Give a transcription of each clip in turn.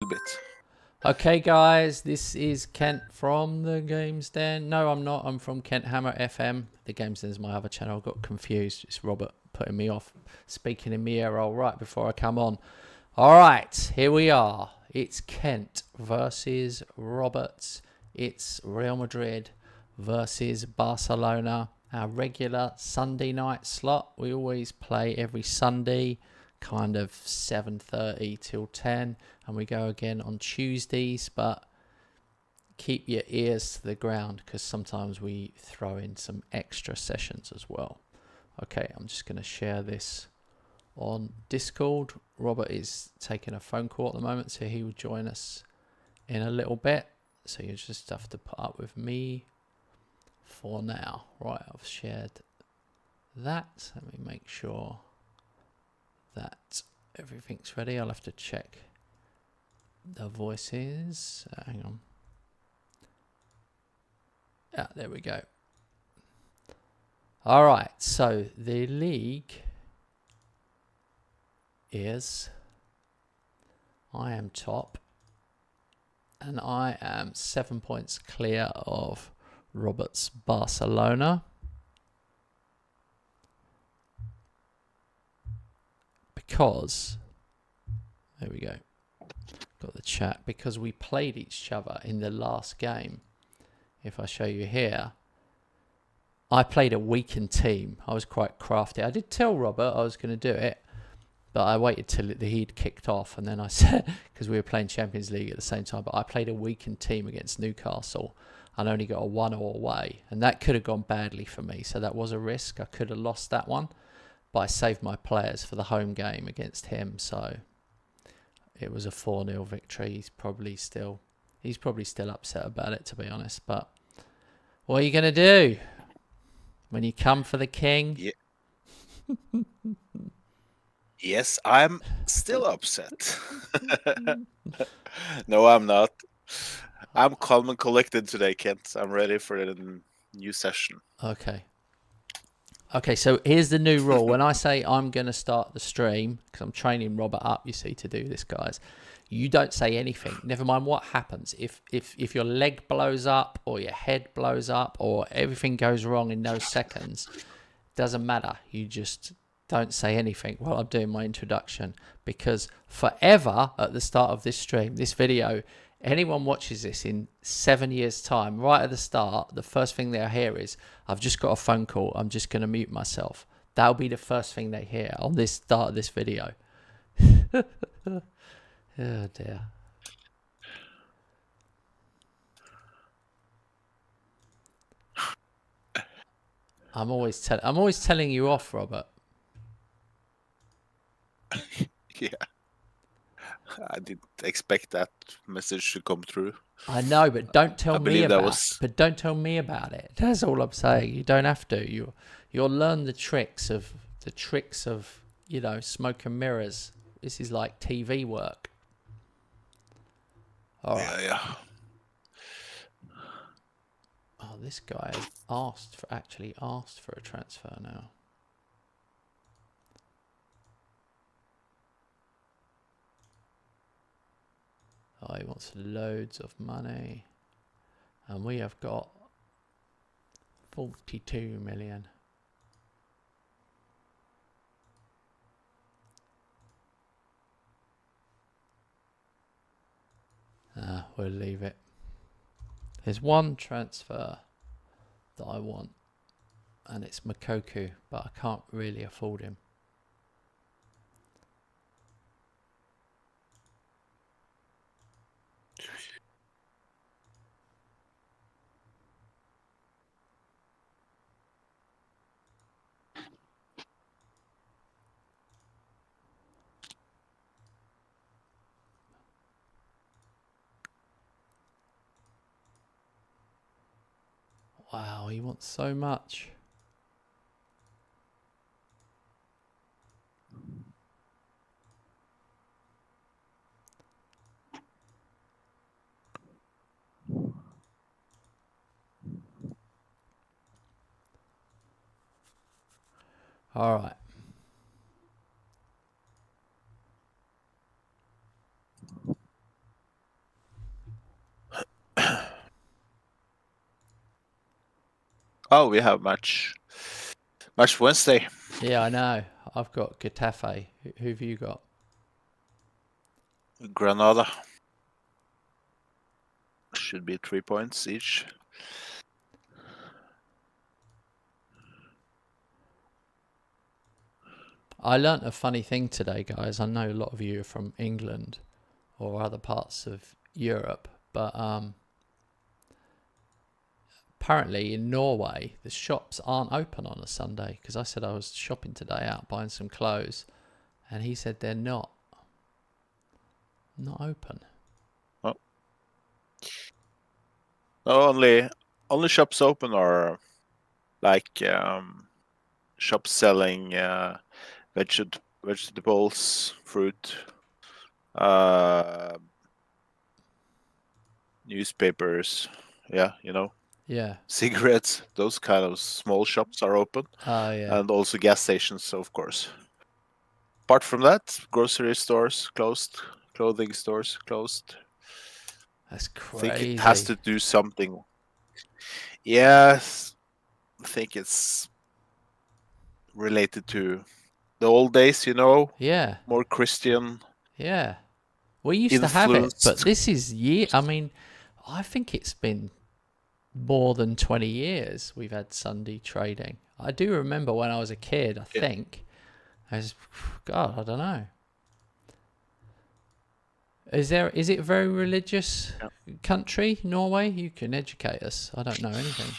bit. Okay, guys, this is Kent from the Games Den. No, I'm not. I'm from Kent Hammer FM. The Games Den is my other channel. I got confused. It's Robert putting me off, speaking in my ear roll right before I come on. All right, here we are. It's Kent versus Robert. It's Real Madrid versus Barcelona. Our regular Sunday night slot. We always play every Sunday, kind of 7:30 till 10, and we go again on Tuesdays, but keep your ears to the ground because sometimes we throw in some extra sessions as well. Okay, I'm just going to share this on Discord. Robert is taking a phone call at the moment, so he will join us in a little bit, so you just have to put up with me for now. Right, I've shared that. Let me make sure that everything's ready. I'll have to check the voices. Hang on. Yeah, there we go. All right, so the league is I am top, and I am 7 points clear of Robert's Barcelona. Because, there we go, got the chat, because we played each other in the last game. If I show you here, I played a weakened team. I was quite crafty. I did tell Robert I was going to do it, but I waited till he'd kicked off, and then I said, because we were playing Champions League at the same time, but I played a weakened team against Newcastle and only got a 1-0 away, and that could have gone badly for me, so that was a risk. I could have lost that one, but I saved my players for the home game against him, so it was a 4-0 victory. He's probably still upset about it, to be honest, but what are you going to do when you come for the king? Yeah. Yes, I'm still upset. No, I'm not. I'm calm and collected today, Kent. I'm ready for the new session. Okay, so here's the new rule. When I say I'm going to start the stream, because I'm training Robert up, you see, to do this, guys, you don't say anything. Never mind what happens. If your leg blows up or your head blows up or everything goes wrong in those seconds, doesn't matter. You just don't say anything while I'm doing my introduction, because forever at the start of this stream, this video, anyone watches this in 7 years' time, right at the start, the first thing they'll hear is, I've just got a phone call, I'm just going to mute myself. That'll be the first thing they hear on this start of this video. Oh dear. I'm always telling you off, Robert. Yeah. I didn't expect that message to come through. I know, but don't tell me about was... it. But don't tell me about it. That's all I'm saying. You don't have to. You'll learn the tricks of smoke and mirrors. This is like TV work. All right. Yeah. Oh, this guy has actually asked for a transfer now. Oh, he wants loads of money. And we have got 42 million. We'll leave it. There's one transfer that I want, and it's Makoku, but I can't really afford him. Wow, he wants so much. All right. Oh, we have match Wednesday. Yeah, I know. I've got Getafe. Who've you got? Granada. Should be 3 points each. I learnt a funny thing today, guys. I know a lot of you are from England or other parts of Europe, but apparently in Norway the shops aren't open on a Sunday, because I said I was shopping today out buying some clothes, and he said they're not open. Oh. No, only shops open are like shops selling vegetables, fruit, newspapers. Yeah, Yeah. cigarettes. Those kind of small shops are open, Oh yeah. and also gas stations, of course. Apart from that, grocery stores closed, clothing stores closed. That's I think it has crazy. to do something. Yes, I think it's related to the old days, Yeah. more Christian Yeah. We used to have it, but influenced. this is I mean, I think it's been more than 20 years we've had Sunday trading. I do remember when I was a kid, I Yeah. think. God, I don't know. Is it a very religious country, Norway? You can educate us. I don't know anything.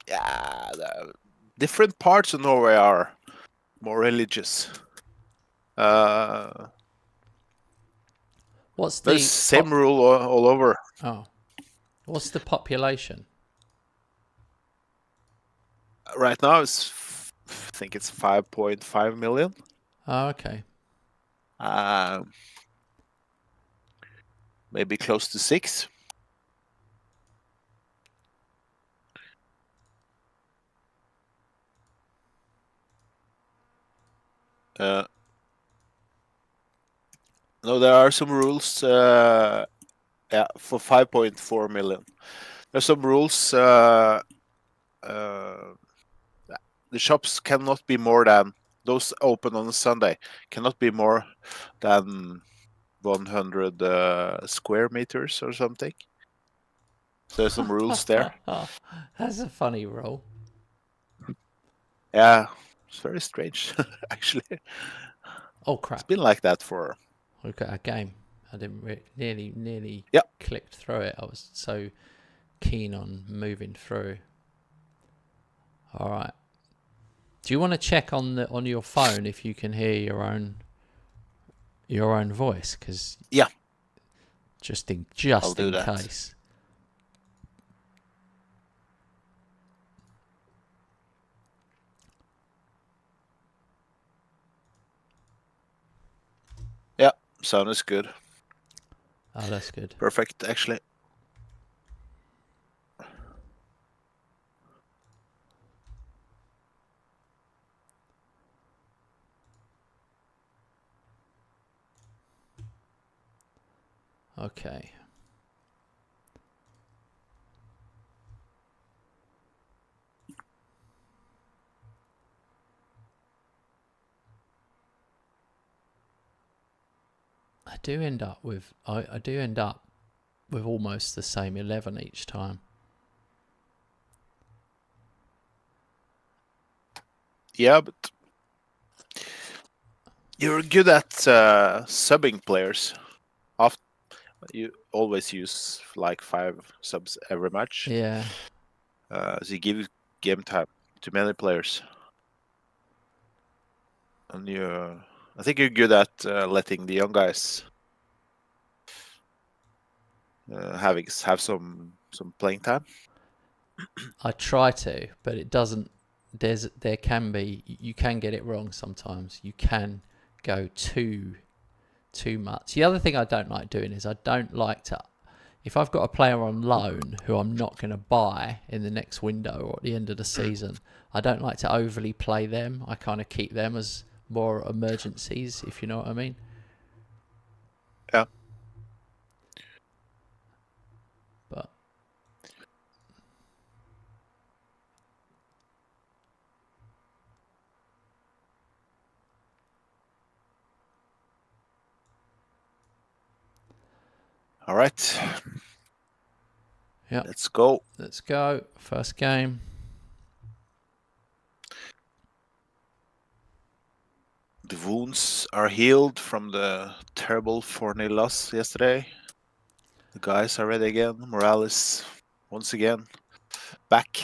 Yeah, different parts of Norway are more religious. What's There's the same rule all over. What's the population? Right now, I think it's 5.5 million. Oh, okay. Maybe close to 6. No, there are some rules. Yeah, for 5.4 million. There's some rules. The shops cannot be more than those open on a Sunday. Cannot be more than 100 square meters or something. So there's some rules there. That's a funny rule. Yeah, it's very strange, actually. Oh It's crap! been like that for. Look at our game. I didn't nearly Yeah. clicked through it. I was so keen on moving through. All right. Do you want to check on your phone if you can hear your own voice? Because Yeah, just in I'll do that. case. Yeah, sound is good. Oh, that's good. Perfect, actually. Okay. I do end up with almost the same 11 each time. Yeah, but you're good at subbing players. You always use like 5 subs every match. Yeah. So you give game time to many players. And I think you're good at letting the young guys have some playing time. I try to, but it doesn't. There can be, you can get it wrong sometimes. You can go too much. The other thing I don't like doing is I don't like to, if I've got a player on loan who I'm not going to buy in the next window or at the end of the season, I don't like to overly play them. I kind of keep them as more emergencies, if you know what I mean. Yeah. But All right. Yeah. Let's go. Let's go. First game. The wounds are healed from the terrible 4-0 loss yesterday. The guys are ready again. Morale is once again back.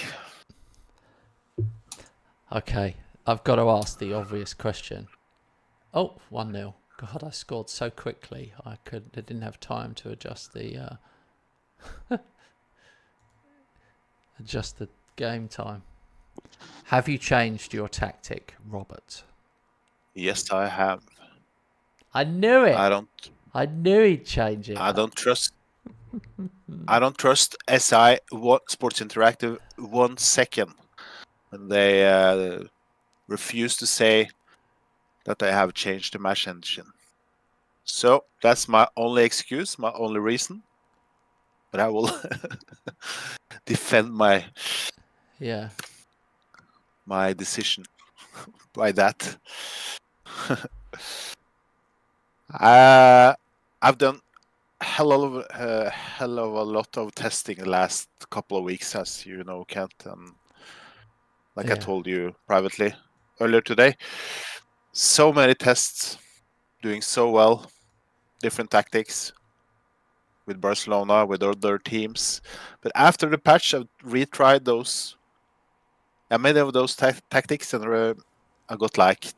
Okay. I've got to ask the obvious question. Oh, 1-0. God, I scored so quickly. I didn't have time to adjust the adjust the game time. Have you changed your tactic, Robert? Yes, I have. I knew it. I don't. I knew he'd change it. I don't trust. I don't trust SI Sports Interactive 1 second when they refuse to say that they have changed the match engine. So that's my only excuse, my only reason. But I will defend my decision by that. I've done hell of a lot of testing the last couple of weeks, as you know, Kent, and like I told you privately earlier today. So many tests, doing so well, different tactics with Barcelona, with other teams. But after the patch, I've retried those. Many of those tactics, and I got like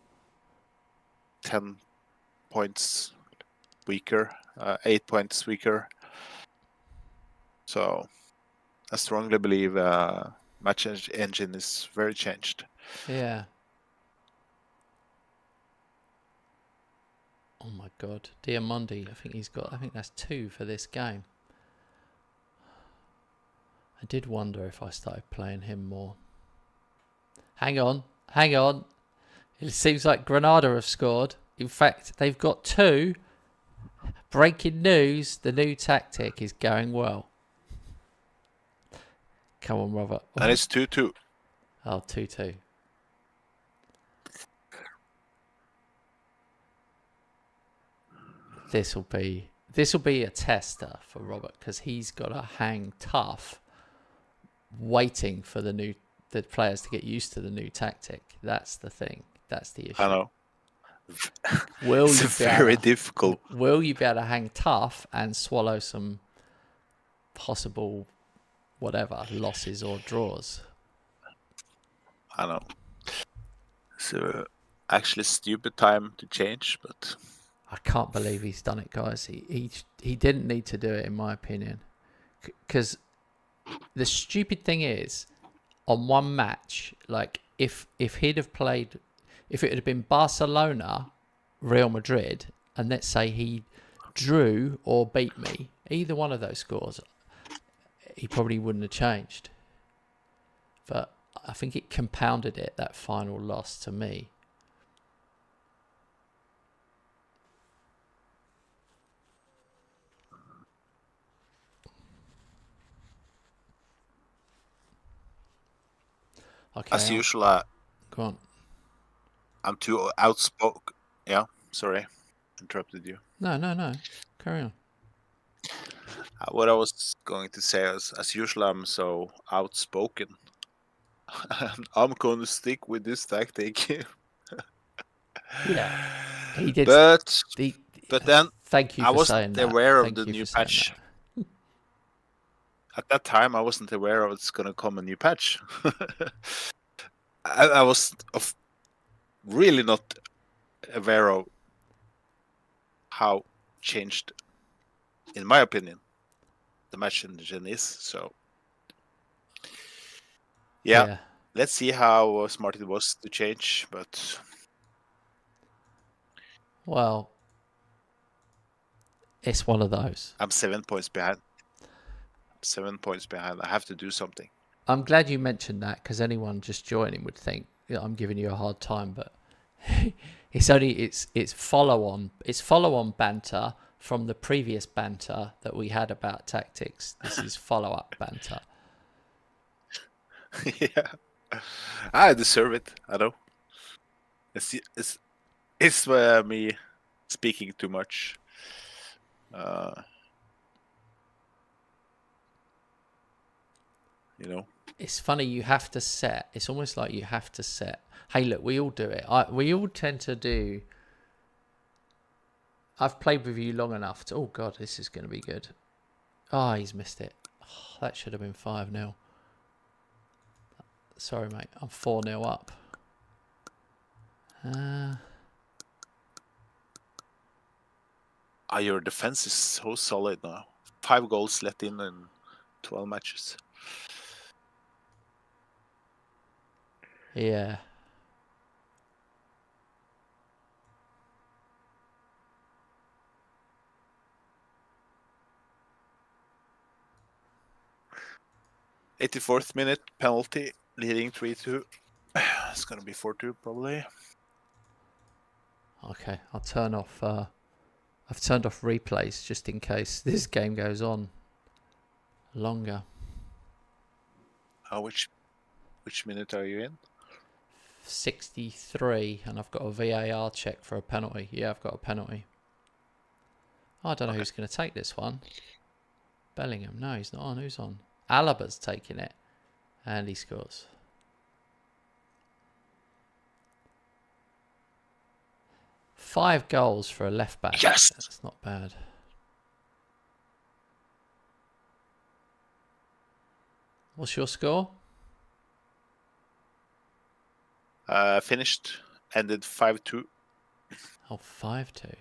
10 points weaker, 8 points weaker. So I strongly believe match engine is very changed. Yeah. Oh my God, Diamondi. I think that's 2 for this game. I did wonder if I started playing him more. Hang on. It seems like Granada have scored. In fact, they've got 2. Breaking news, the new tactic is going well. Come on, Robert. And it's 2-2. Oh, 2-2. This will be a tester for Robert, because he's got to hang tough, waiting for the players to get used to the new tactic. That's the thing. That's the issue. I know. It's very difficult. Will you be able to hang tough and swallow some possible losses or draws? I know. So actually stupid time to change, but I can't believe he's done it, guys. He didn't need to do it, in my opinion, because the stupid thing is, on one match, like if he'd have played, if it had been Barcelona, Real Madrid, and let's say he drew or beat me, either one of those scores, he probably wouldn't have changed. But I think it compounded it, that final loss, to me. Okay, as usual, go on. I'm too outspoken. Yeah, sorry, interrupted you. No. Carry on. What I was going to say is, as usual, I'm so outspoken. I'm going to stick with this tactic. Yeah, he did. But then thank you I for saying that. wasn't aware of the new patch. At that time, I wasn't aware of it's going to come a new patch. I was really not aware of how changed, in my opinion, the match engine is. So, yeah. Let's see how smart it was to change. But well, it's one of those. I'm 7 points behind. I have to do something. I'm glad you mentioned that, because anyone just joining would think I'm giving you a hard time, but it's follow on banter from the previous banter that we had about tactics. This is follow up banter. Yeah, I deserve it. I know. It's me speaking too much. It's funny, you have to set. It's almost like you have to set. Hey, look, we all do it. We all tend to do. I've played with you long enough to. Oh, God, this is going to be good. Oh, he's missed it. Oh, that should have been 5-0. Sorry, mate. I'm 4-0 up. Your defense is so solid now. 5 goals let in 12 matches. Yeah. '84th minute penalty, leading 3-2. It's gonna be 4-2 probably. Okay, I'll turn off. I've turned off replays just in case this game goes on longer. Which minute are you in? 63, and I've got a VAR check for a penalty. Yeah, I've got a penalty. Oh, I don't know who's going to take this one. Bellingham. No, he's not on. Who's on? Alaba's taking it. And he scores. Five goals for a left back. Yes! That's not bad. What's your score? Finished. Ended 5-2. Oh, 5-2.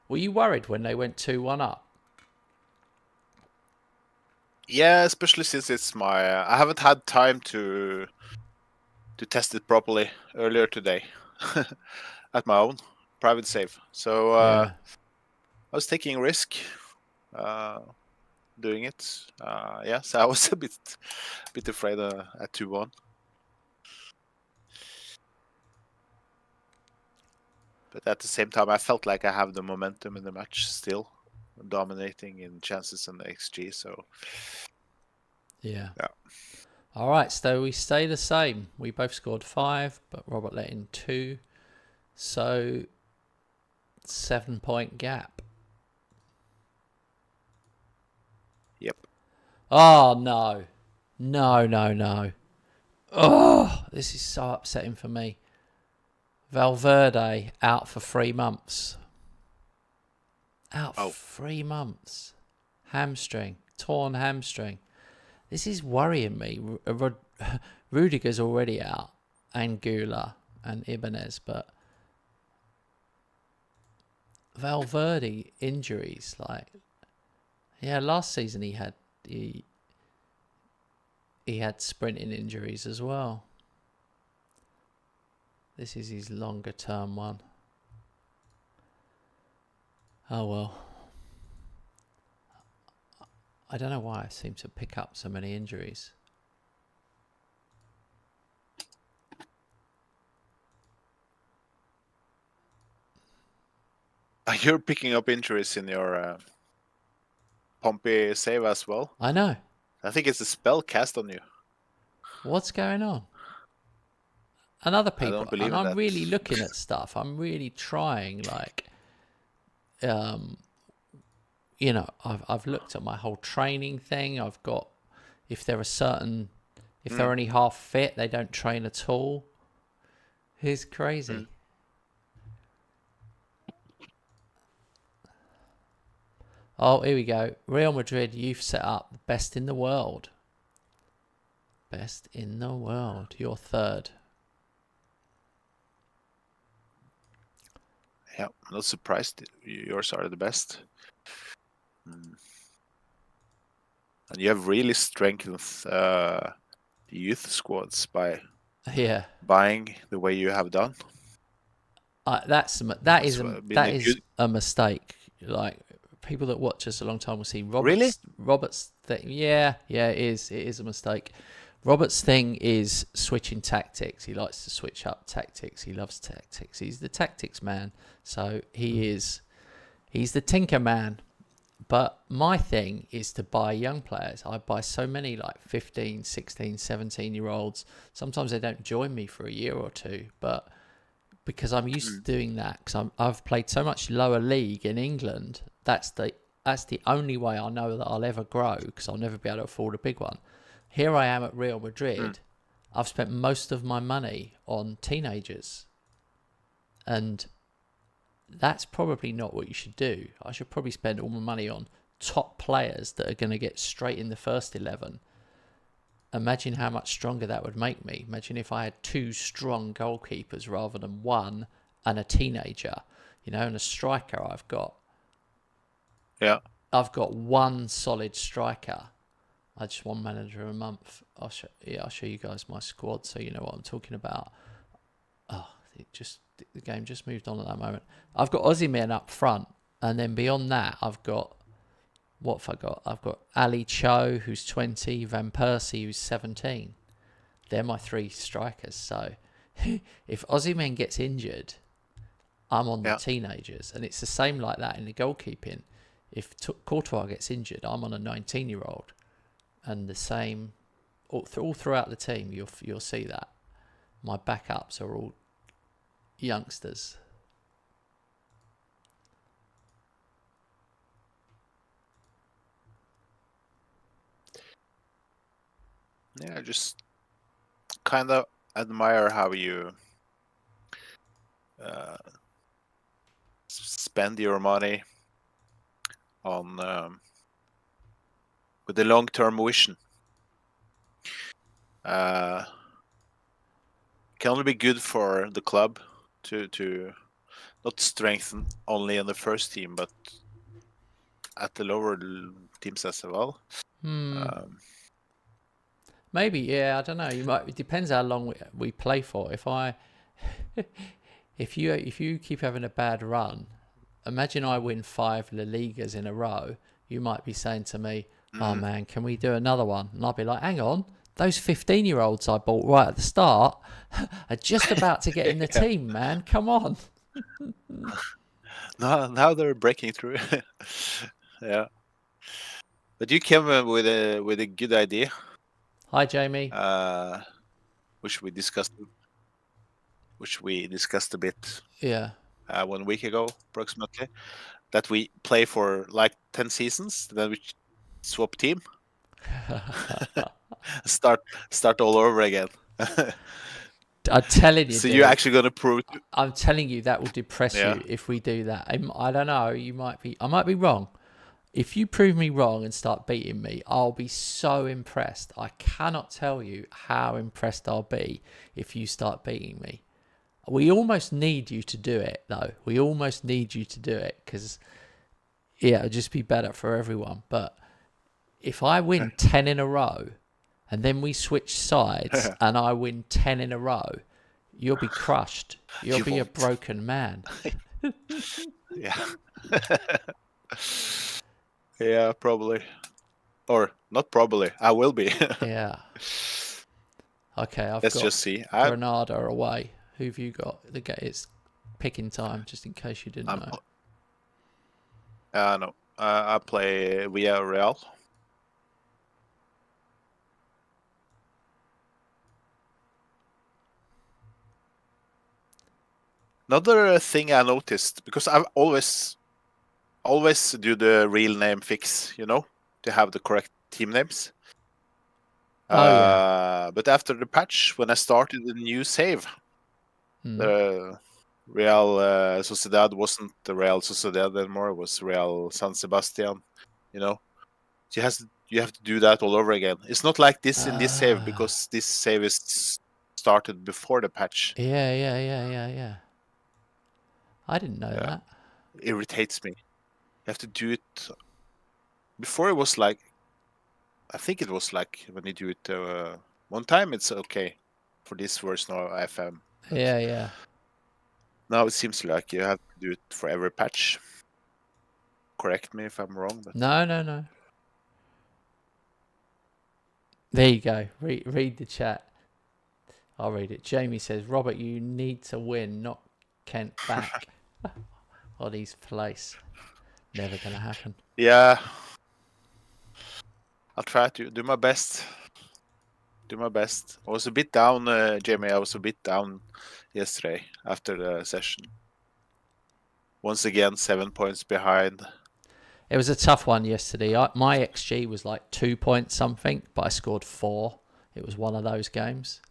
Were you worried when they went 2-1 up? Yeah, especially since it's my... I haven't had time to test it properly earlier today at my own private save. So I was taking a risk doing it. So I was a bit afraid at 2-1. But at the same time, I felt like I have the momentum in the match still, dominating in chances and XG. So yeah. All right, so we stay the same. We both scored 5, but Robert let in 2. So 7-point gap. Yep. Oh, no. No. Oh, this is so upsetting for me. Valverde out for 3 months. Out for 3 months. Hamstring. Torn hamstring. This is worrying me. Rudiger's already out. And Gula and Ibanez. But Valverde injuries. Last season he had sprinting injuries as well. This is his longer term one. Oh well. I don't know why I seem to pick up so many injuries. You're picking up injuries in your Pompey save as well. I know. I think it's a spell cast on you. What's going on? And other people, I don't believe and I'm that. really looking at stuff. I'm really trying, I've looked at my whole training thing. I've got, if they're only half fit, they don't train at all. It's crazy. Oh, here we go. Real Madrid youth set up, best in the world. Best in the world. You're third. Yeah, I'm not surprised. Yours are the best. And you have really strengthened the youth squads by buying the way you have done. That is a mistake. Like, people that watch us a long time will see Robert's thing. Yeah, it is. It is a mistake. Robert's thing is switching tactics. He likes to switch up tactics. He loves tactics. He's the tactics man. So he's the tinker man. But my thing is to buy young players. I buy so many 15, 16, 17-year-olds. Sometimes they don't join me for a year or two, but because I'm used to doing that, because I've played so much lower league in England, that's the That's the only way I know that I'll ever grow, because I'll never be able to afford a big one. Here I am at Real Madrid. I've spent most of my money on teenagers, and that's probably not what you should do. I should probably spend all my money on top players that are going to get straight in the first 11. Imagine how much stronger that would make me. Imagine if I had 2 strong goalkeepers rather than 1 and a teenager, and a striker. I've got 1 solid striker. I just one manager a month. I'll show you guys my squad so you know what I'm talking about. Oh, the game just moved on at that moment. I've got Osimhen up front, and then beyond that, I've got, what have I got? I've got Ali Cho, who's 20, Van Persie, who's 17. They're my 3 strikers. So if Osimhen gets injured, I'm on the teenagers, and it's the same like that in the goalkeeping. If Courtois gets injured, I'm on a 19-year-old, and the same all throughout the team. You'll see that my backups are all youngsters. Yeah, I just kind of admire how you spend your money on with the long-term vision. Can only be good for the club to not strengthen only in the first team, but at the lower teams as well. Maybe, yeah, I don't know. It depends how long we play for. If you keep having a bad run, imagine I win 5 La Ligas in a row. You might be saying to me, "Oh man, can we do another one?" And I'll be like, "Hang on, those 15-year-olds I bought right at the start are just about to get in the team, man. Come on." Now they're breaking through. Yeah, but you came with a good idea. Hi, Jamie. Which we discussed a bit. Yeah. 1 week ago, approximately, that we play for like 10 seasons, then we swap team, start all over again. I'm telling you. So you're actually gonna prove? I'm telling you that will depress you if we do that. I don't know. I might be wrong. If you prove me wrong and start beating me, I'll be so impressed. I cannot tell you how impressed I'll be if you start beating me. We almost need you to do it, though. We almost need you to do it because, it'll just be better for everyone. But if I win 10 in a row and then we switch sides and I win 10 in a row, you'll be crushed. You'll be a broken man. Yeah. Yeah, probably. Or not probably. I will be. Yeah. Okay, Let's just see. Granada away. Who've you got? It's picking time, just in case you didn't know. No. I play Villarreal. Another thing I noticed, because I've always do the real name fix, to have the correct team names. But after the patch, when I started the new save, the Real Sociedad wasn't the Real Sociedad anymore. It was Real San Sebastian. You have to do that all over again. It's not like this in this save, because this save is started before the patch. Yeah. I didn't know that. It irritates me. You have to do it. Before it was like, I think it was like when you do it one time, it's okay for this version of FM. Yeah. Now it seems like you have to do it for every patch. Correct me if I'm wrong. But... No. There you go. Read the chat. I'll read it. Jamie says, "Robert, you need to win, not Kent back." Ollie's place. Never gonna happen. Yeah. I'll try to do my best. I was a bit down, Jamie. I was a bit down yesterday after the session. Once again, 7 points behind. It was a tough one yesterday. My XG was like 2 point something, but I scored 4. It was one of those games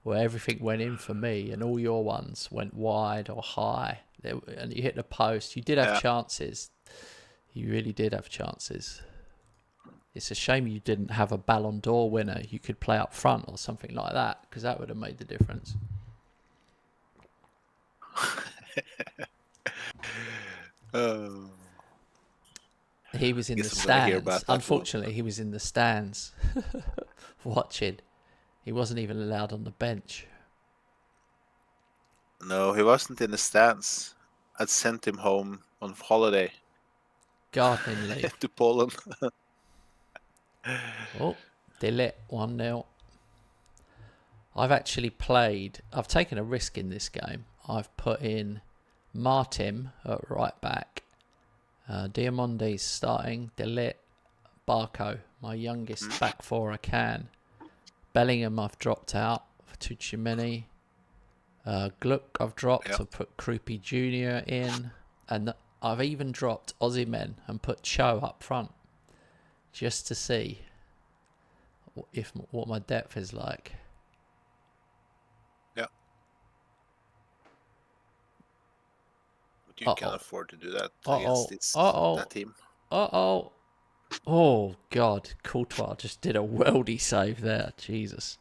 where everything went in for me and all your ones went wide or high. And you hit the post. You did have chances. You really did have chances. It's a shame you didn't have a Ballon d'Or winner you could play up front or something like that, because that would have made the difference. He was in the stands. Unfortunately, he was in the stands watching. He wasn't even allowed on the bench. No, he wasn't in the stands. I'd sent him home on holiday. Gardening leave. To Poland. Oh, Dillet 1-0. I've taken a risk in this game. I've put in Martin at right back. Diamondi's starting. Dillet, Barco, my youngest back four I can. Bellingham I've dropped out for Tuchimeni. Gluck I've dropped. Yep. I've put Krupi Jr. in. And I've even dropped Osimhen and put Cho up front. Just to see what my depth is like. Yeah. But you can't afford to do that against that team. Oh, God. Courtois just did a worldy save there. Jesus.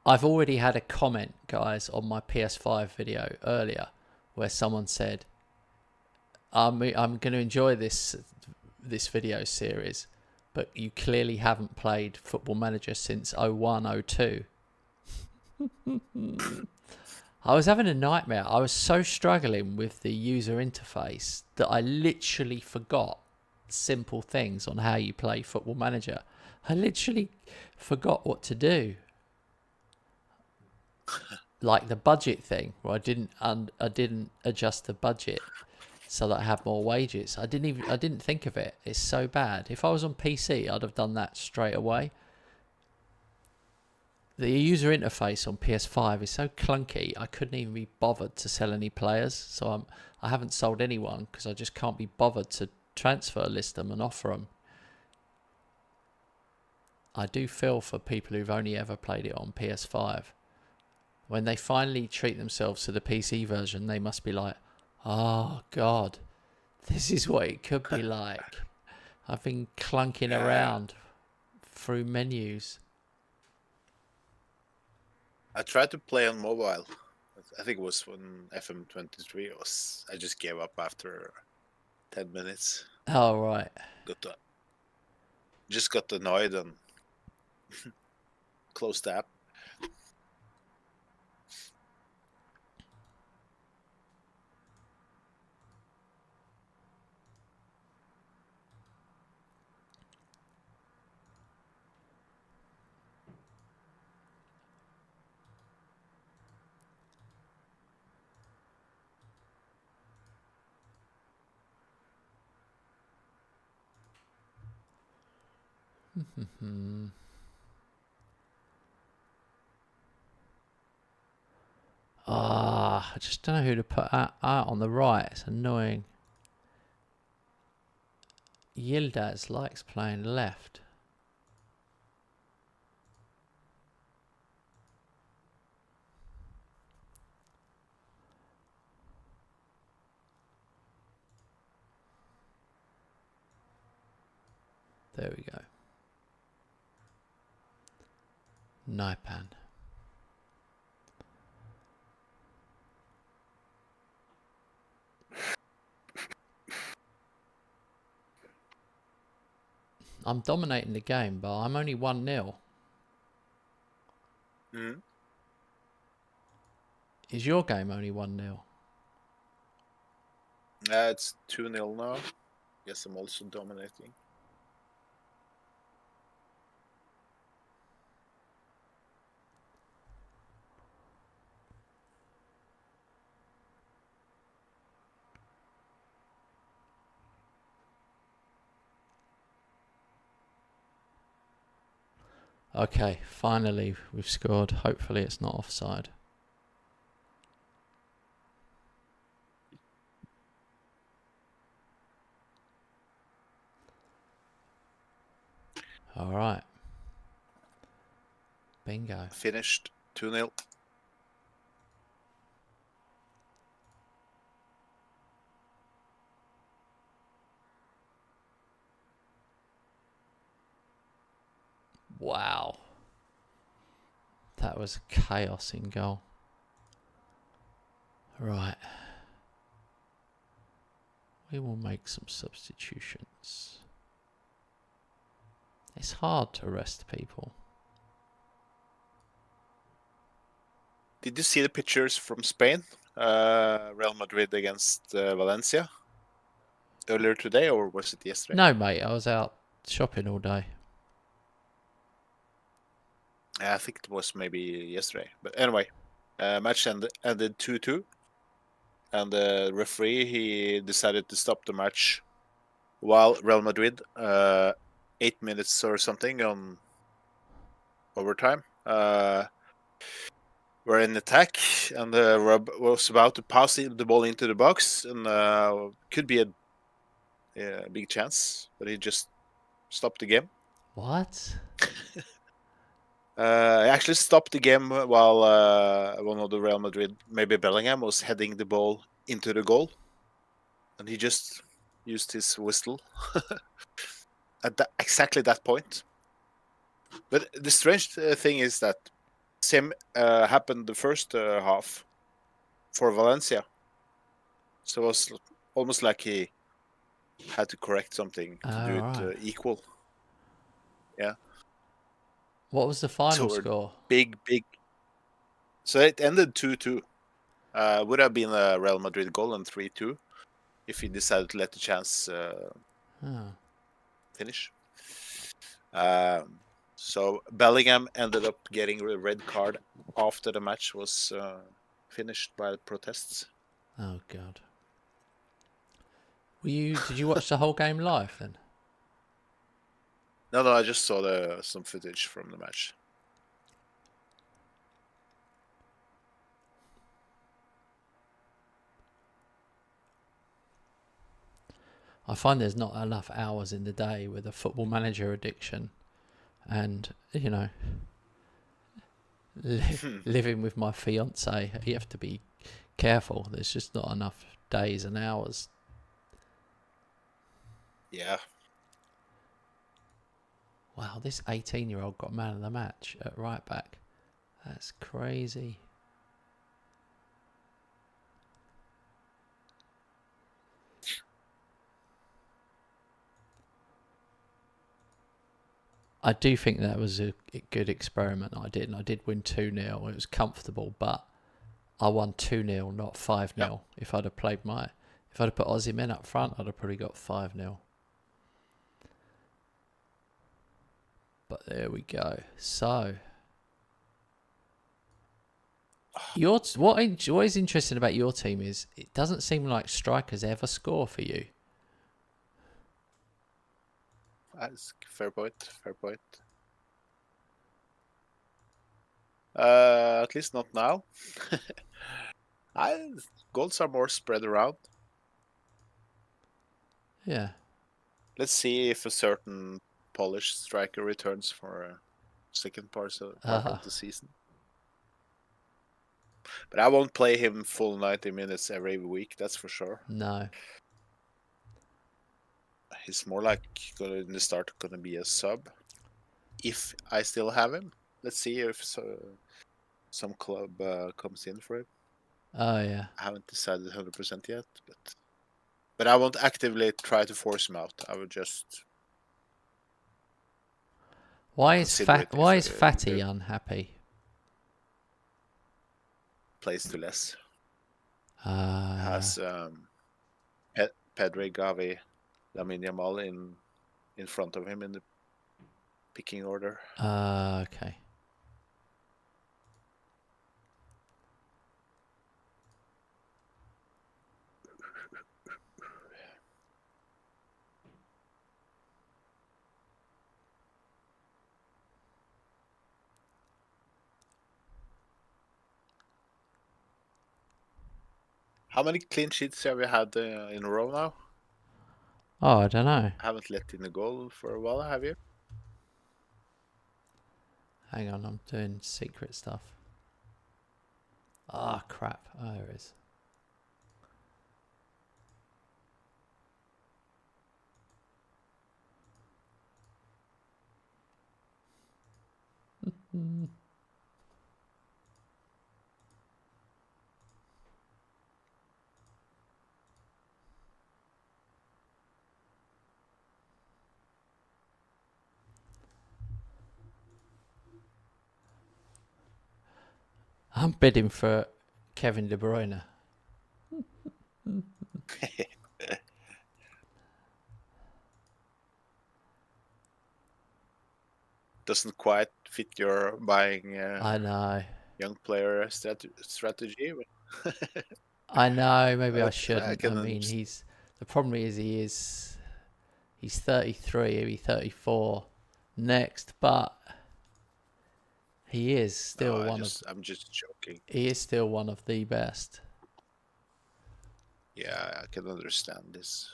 I've already had a comment, guys, on my PS5 video earlier where someone said, I'm going to enjoy this video series, but you clearly haven't played Football Manager since 01-02. I was having a nightmare. I was so struggling with the user interface that I literally forgot simple things on how you play Football Manager. I literally forgot what to do. Like the budget thing, where I didn't adjust the budget so that I have more wages. I didn't think of it. It's so bad. If I was on PC, I'd have done that straight away. The user interface on PS5 is so clunky, I couldn't even be bothered to sell any players. So I haven't sold anyone because I just can't be bothered to transfer list them and offer them. I do feel for people who've only ever played it on PS5. When they finally treat themselves to the PC version, they must be like, oh, God, this is what it could be like. I've been clunking around through menus. I tried to play on mobile. I think it was when FM23 was. I just gave up after 10 minutes. Oh, right. Just got annoyed and closed the app. I just don't know who to put out on the right. It's annoying. Yildiz likes playing left. There we go. Naipan. I'm dominating the game, but I'm only 1-0. Is your game only 1-0? It's 2-0 now. Yes, I'm also dominating. Okay, finally we've scored. Hopefully it's not offside. All right. Bingo. Finished 2-0. Wow. That was chaos in goal. Right. We will make some substitutions. It's hard to rest people. Did you see the pictures from Spain? Real Madrid against Valencia earlier today, or was it yesterday? No, mate, I was out shopping all day. I think it was maybe yesterday. But anyway, match ended 2-2. And the referee, he decided to stop the match while Real Madrid, 8 minutes or something on overtime, were in attack, and Rob was about to pass the ball into the box, and could be a big chance, but he just stopped the game. What? He actually stopped the game while one of the Real Madrid, maybe Bellingham, was heading the ball into the goal, and he just used his whistle at exactly that point. But the strange thing is that same happened the first half for Valencia, so it was almost like he had to correct something to do it equal. Yeah. What was the final So score? big. So it ended 2-2. Would have been a Real Madrid goal and 3-2 if he decided to let the chance finish. So Bellingham ended up getting a red card after the match was finished by the protests. Oh God. Did you watch the whole game live then? No, I just saw some footage from the match. I find there's not enough hours in the day with a football manager addiction, and living with my fiance, you have to be careful. There's just not enough days and hours. Yeah. Wow, this 18-year-old got man of the match at right back. That's crazy. I do think that was a good experiment I did, and I did win 2-0. It was comfortable, but I won 2-0, not 5-0. Yep. If I'd have put Aussie men up front, I'd have probably got 5-0. But there we go. So, what is interesting about your team is it doesn't seem like strikers ever score for you. That's fair point. At least not now. Goals are more spread around. Yeah. Let's see if a certain Polish striker returns for a second part of the season. But I won't play him full 90 minutes every week, that's for sure. No. He's more like in the start going to be a sub. If I still have him, let's see if some club comes in for him. Oh yeah. I haven't decided 100% yet, but I won't actively try to force him out. I would just. Why is Fatty unhappy? Plays too less. Has Pedri, Gavi, Lamine Yamal in front of him in the picking order. Okay. How many clean sheets have you had in a row now? Oh, I don't know. Haven't let in a goal for a while, have you? Hang on, I'm doing secret stuff. Ah, crap. Oh, there it is. I'm bidding for Kevin De Bruyne. Doesn't quite fit your buying I know. young player strategy. I know. Maybe I But I shouldn't. I can mean, understand. the problem is he's 33. He'll be 34 next, but he is No, still one of I'm just joking. he is still one of the best. Yeah, I can understand this.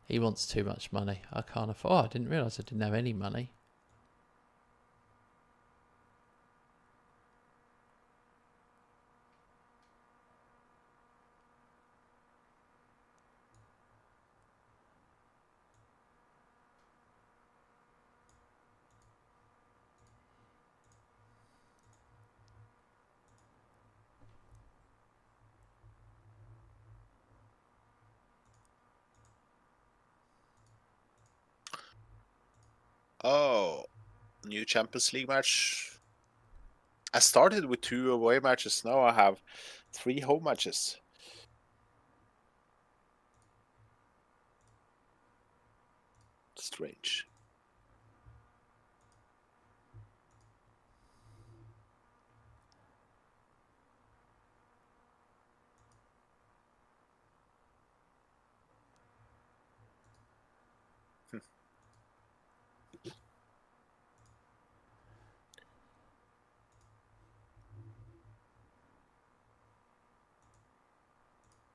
He wants too much money. I can't afford. Oh, I didn't realise I didn't have any money. Oh, new Champions League match. I started with 2 away matches. Now I have 3 home matches. Strange.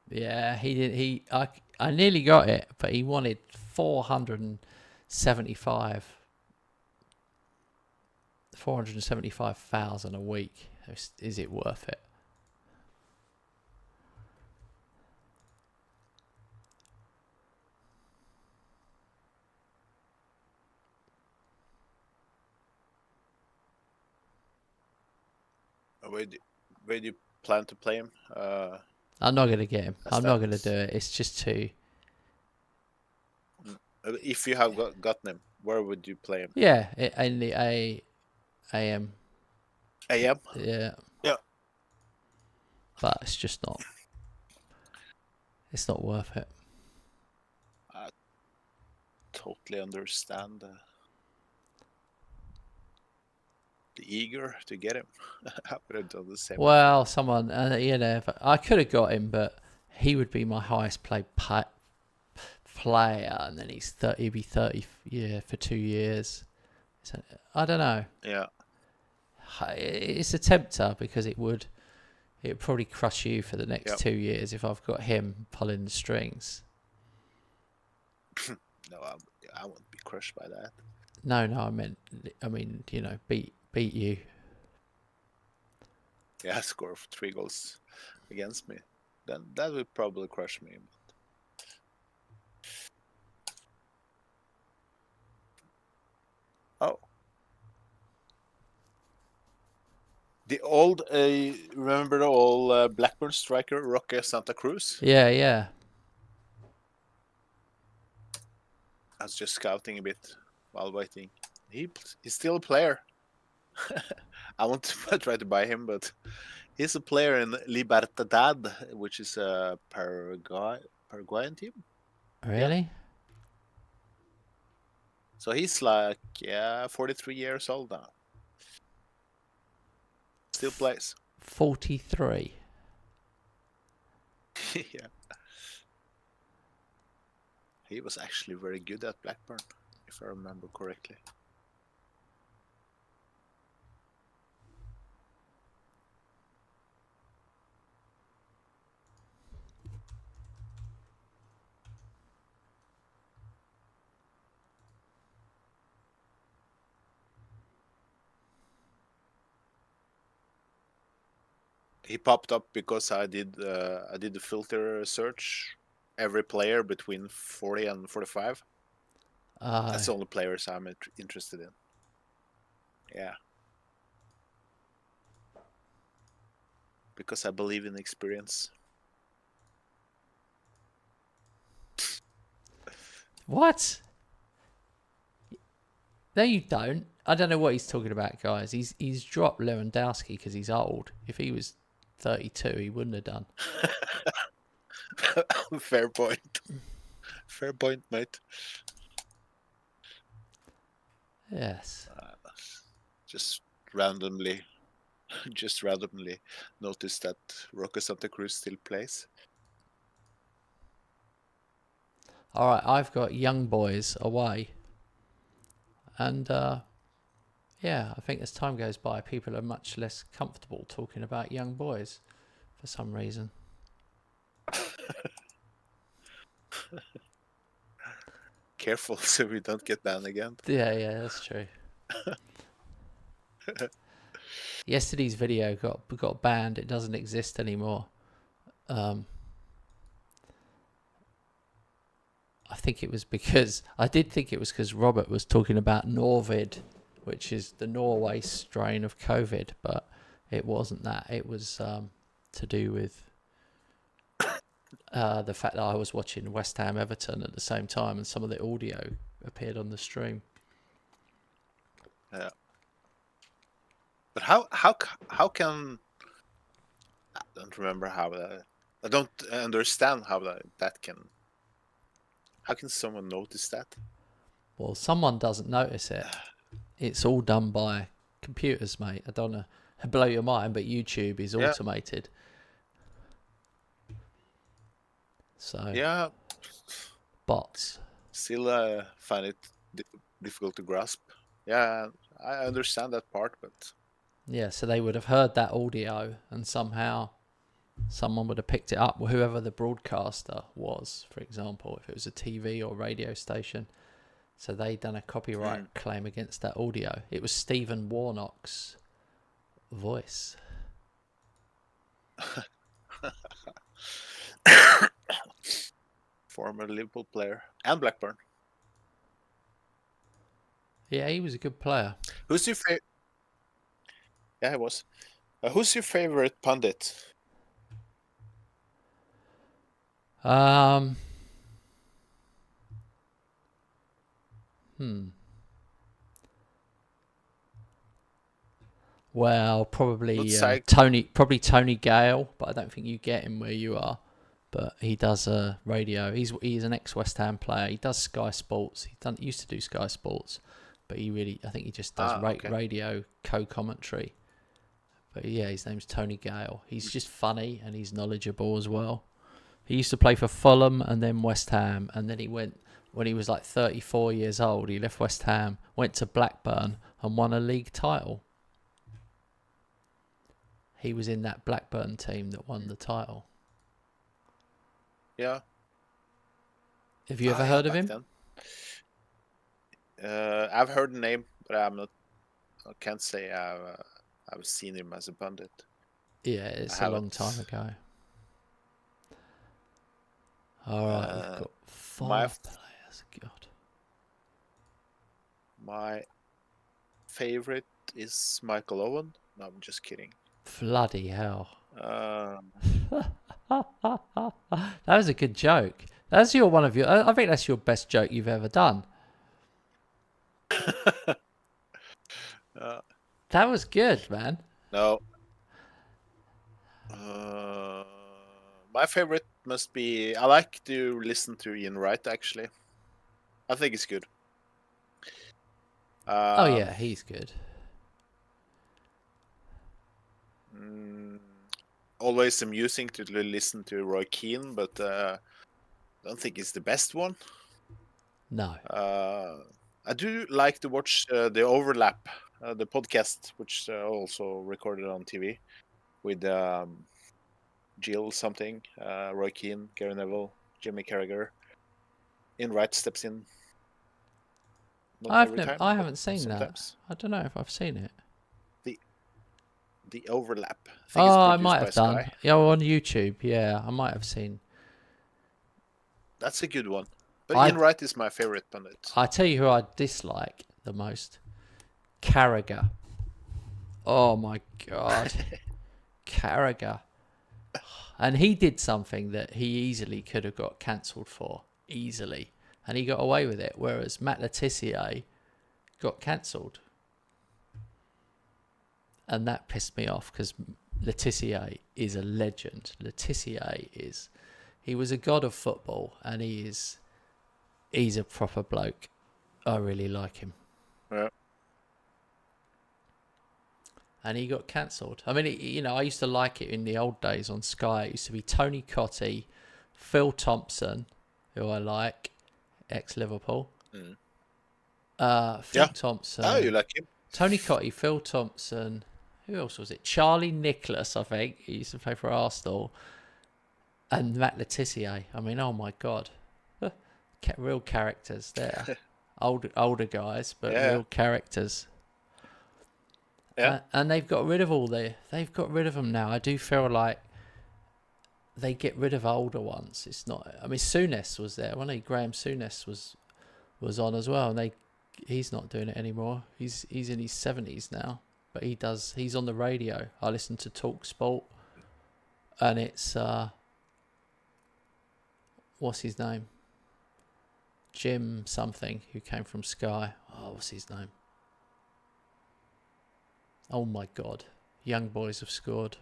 Yeah, he did. I nearly got it, but he wanted 475,000 a week. Is it worth it? Where do you plan to play him? I'm not gonna get him. As I'm that, not gonna do it. It's just too. if you have gotten him, where would you play him? Yeah, in the AM. AM? Yeah, Yeah. but it's just not. It's not worth it. I totally understand the eager to get him. I would have done the same if I Well, had. someone, I could have got him, but he would be my highest player, and then he'd be 30, yeah, for 2 years. So, I don't know. Yeah. It's a tempter because it would probably crush you for the next Yep. 2 years if I've got him pulling the strings. No, I won't be crushed by that. No, I mean, beat you. Yeah, score 3 goals against me. Then that would probably crush me. Oh. The old, remember the old Blackburn striker, Roque Santa Cruz? Yeah, yeah. I was just scouting a bit while waiting. He's still a player. I want to try to buy him, but he's a player in Libertad, which is a Paraguayan team. Yeah. Really? So he's like, 43 years old now. Still plays. 43. Yeah. He was actually very good at Blackburn, if I remember correctly. He popped up because I did the filter search. Every player between 40 and 45. That's the only players I'm interested in. Yeah. Because I believe in experience. What? No, you don't. I don't know what he's talking about, guys. He's dropped Lewandowski because he's old. If he was 32, he wouldn't have done. Fair point. Fair point, mate. Yes. Just randomly, just randomly noticed that Roque Santa Cruz still plays. All right, I've got Young Boys away. And yeah, I think as time goes by, people are much less comfortable talking about Young Boys for some reason. Careful so we don't get banned again. Yeah, that's true. Yesterday's video got banned. It doesn't exist anymore. I think it was because Robert was talking about Norvid, which is the Norway strain of COVID, but it wasn't that. It was to do with the fact that I was watching West Ham Everton at the same time, and some of the audio appeared on the stream. Yeah. But how can I don't remember how I don't understand how that can. How can someone notice that? Well, someone doesn't notice it. It's all done by computers, mate. I don't know, blow your mind, but YouTube is automated. So yeah, bots. Still find it difficult to grasp. Yeah, I understand that part, but yeah, so they would have heard that audio and somehow someone would have picked it up, whoever the broadcaster was, for example, if it was a TV or radio station. So they done a copyright claim against that audio. It was Stephen Warnock's voice. Former Liverpool player and Blackburn. Yeah, he was a good player. Who's your favorite? Yeah, he was. Who's your favorite pundit? Well, probably Tony Gale, but I don't think you get him where you are. But he does radio. He's an ex-West Ham player. He does Sky Sports. Used to do Sky Sports, but I think he just does radio co-commentary. But yeah, his name's Tony Gale. He's just funny and he's knowledgeable as well. He used to play for Fulham and then West Ham, and then he went when he was like 34 years old. He left West Ham, went to Blackburn, and won a league title. He was in that Blackburn team that won the title. Yeah. Have you ever heard of him? I've heard the name, but I can't say I've seen him as a pundit. Yeah, it's a long time ago. All right, we've got 5 players. God. My favorite is Michael Owen. No, I'm just kidding. Bloody hell. That was a good joke. I think that's your best joke you've ever done. That was good, man. No. My favorite must be... I like to listen to Ian Wright, actually. I think it's good. Oh, yeah, he's good. Always amusing to listen to Roy Keane, but I don't think it's the best one. No. I do like to watch The Overlap, the podcast, which also recorded on TV with Jill something, Roy Keane, Gary Neville, Jimmy Carragher. Ian Wright steps in. I haven't seen sometimes. That. I don't know if I've seen it. the overlap. I think it's Oh, I produced might by have done. Sky. Yeah, on YouTube. Yeah, I might have seen. That's a good one. But I Ian Wright is my favorite pundit. I tell you who I dislike the most. Carragher. Oh my god, Carragher. And he did something that he easily could have got cancelled for, easily, and he got away with it. Whereas Matt Letizia got cancelled, and that pissed me off because Letizia is a legend. He was a god of football, and he's a proper bloke. I really like him. Yeah. And he got cancelled. I mean, I used to like it in the old days on Sky. It used to be Tony Cottee, Phil Thompson, who I like, ex-Liverpool. Phil Thompson. Oh, you like him? Tony Cottee, Phil Thompson. Who else was it? Charlie Nicholas, I think. He used to play for Arsenal. And Matt Letizia. I mean, oh my God. Real characters there. Older guys, but real characters. Yeah. And they've got rid of they've got rid of them now. I do feel like they get rid of older ones. It's not. I mean, Souness was there, wasn't he? Graham Souness was on as well, and he's not doing it anymore. He's in his 70s now, but he's on the radio. I listen to Talk Sport, and it's what's his name? Jim something, who came from Sky. Oh, what's his name? Oh my God, young boys have scored.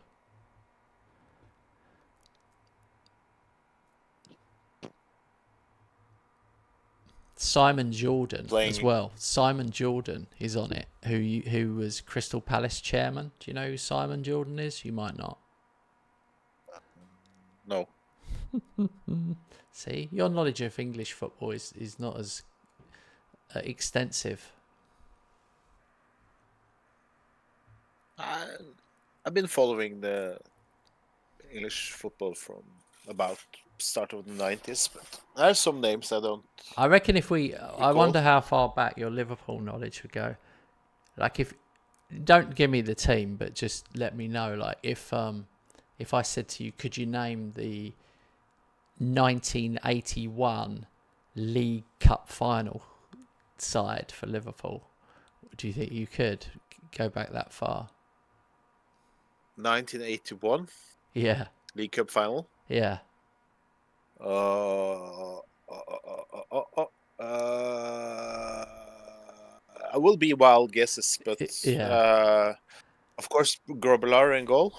Simon Jordan as well. Simon Jordan is on it, who was Crystal Palace chairman. Do you know who Simon Jordan is? You might not. No. See, your knowledge of English football is not as extensive. I've been following the English football from about start of the 90s, but there's some names I don't. I reckon I wonder how far back your Liverpool knowledge would go. Like, don't give me the team, but just let me know. Like, if I said to you, could you name the 1981 League Cup final side for Liverpool? Do you think you could go back that far? 1981. Yeah. League Cup final. Yeah. I will be wild guesses, but of course, Grobbelaar in goal.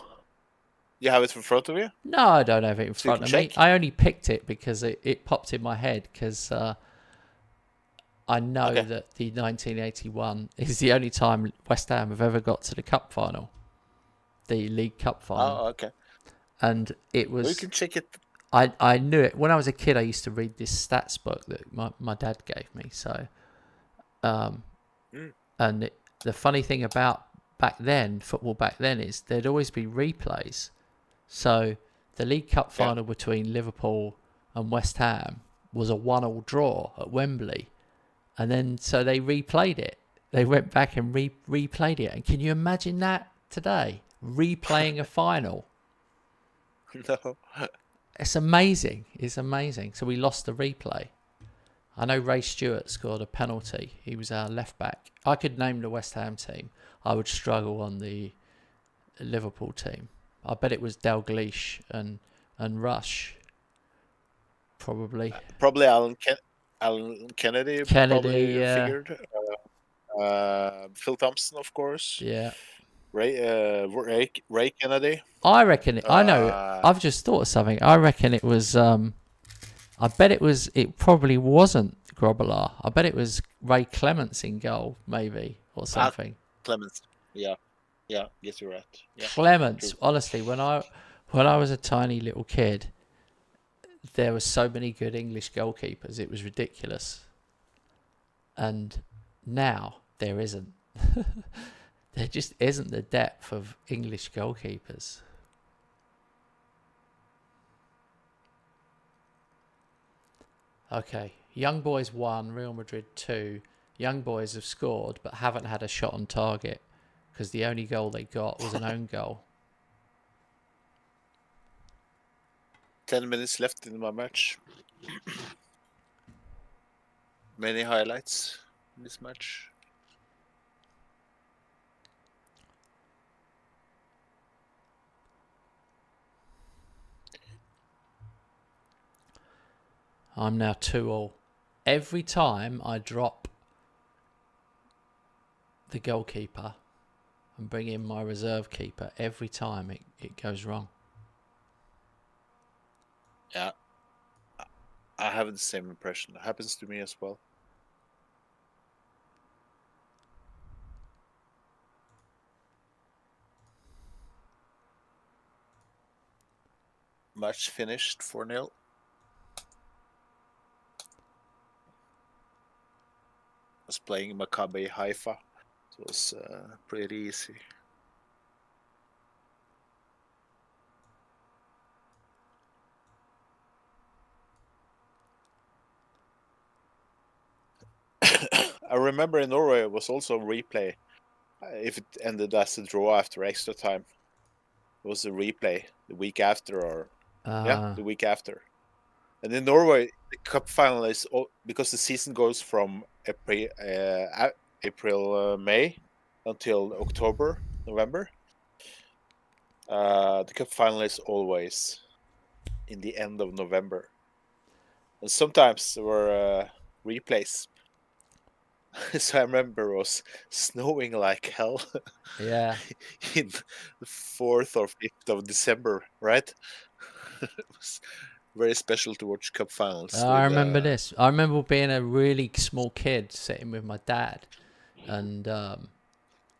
You have it in front of you? No, I don't have it in front of me. I only picked it because it popped in my head because I know that the 1981 is the only time West Ham have ever got to the cup final, the League Cup final. Oh, okay. And it was. We can check it. I knew it when I was a kid. I used to read this stats book that my dad gave me. So, and the funny thing about football back then, is there'd always be replays. So the League Cup final between Liverpool and West Ham was a 1-1 draw at Wembley, and then so they replayed it. They went back and replayed it. And can you imagine that today, replaying a final? No. It's amazing. It's amazing. So we lost the replay. I know Ray Stewart scored a penalty. He was our left back. I could name the West Ham team. I would struggle on the Liverpool team. I bet it was Dalglish and Rush. Probably. Probably Alan Kennedy. Probably figured. Phil Thompson, of course. Yeah. Ray Kennedy. I reckon it. I know. I've just thought of something. I reckon it was. I bet it was. It probably wasn't Grobbelaar. I bet it was Ray Clements in goal, maybe, or something. Clements. Yeah. Yes, you're right. Yeah. Clements. True. Honestly, when I was a tiny little kid, there were so many good English goalkeepers. It was ridiculous. And now there isn't. There just isn't the depth of English goalkeepers. Okay, Young Boys 1, Real Madrid 2. Young Boys have scored but haven't had a shot on target. because the only goal they got was an own goal. 10 minutes left in my match. Many highlights in this match. I'm now 2-2. Every time I drop the goalkeeper and bring in my reserve keeper, every time it goes wrong. Yeah. I have the same impression. It happens to me as well. Match finished 4-0. I was playing Maccabi Haifa. It was pretty easy. I remember in Norway it was also a replay. If it ended as a draw after extra time, it was a replay the week after, or the week after. And in Norway, the cup final is because the season goes from April, May until October, November. The cup final is always in the end of November, and sometimes there were replays. So I remember it was snowing like hell. Yeah. In the 4th or 5th of December, right? It was very special to watch cup finals. I remember this. I remember being a really small kid sitting with my dad, and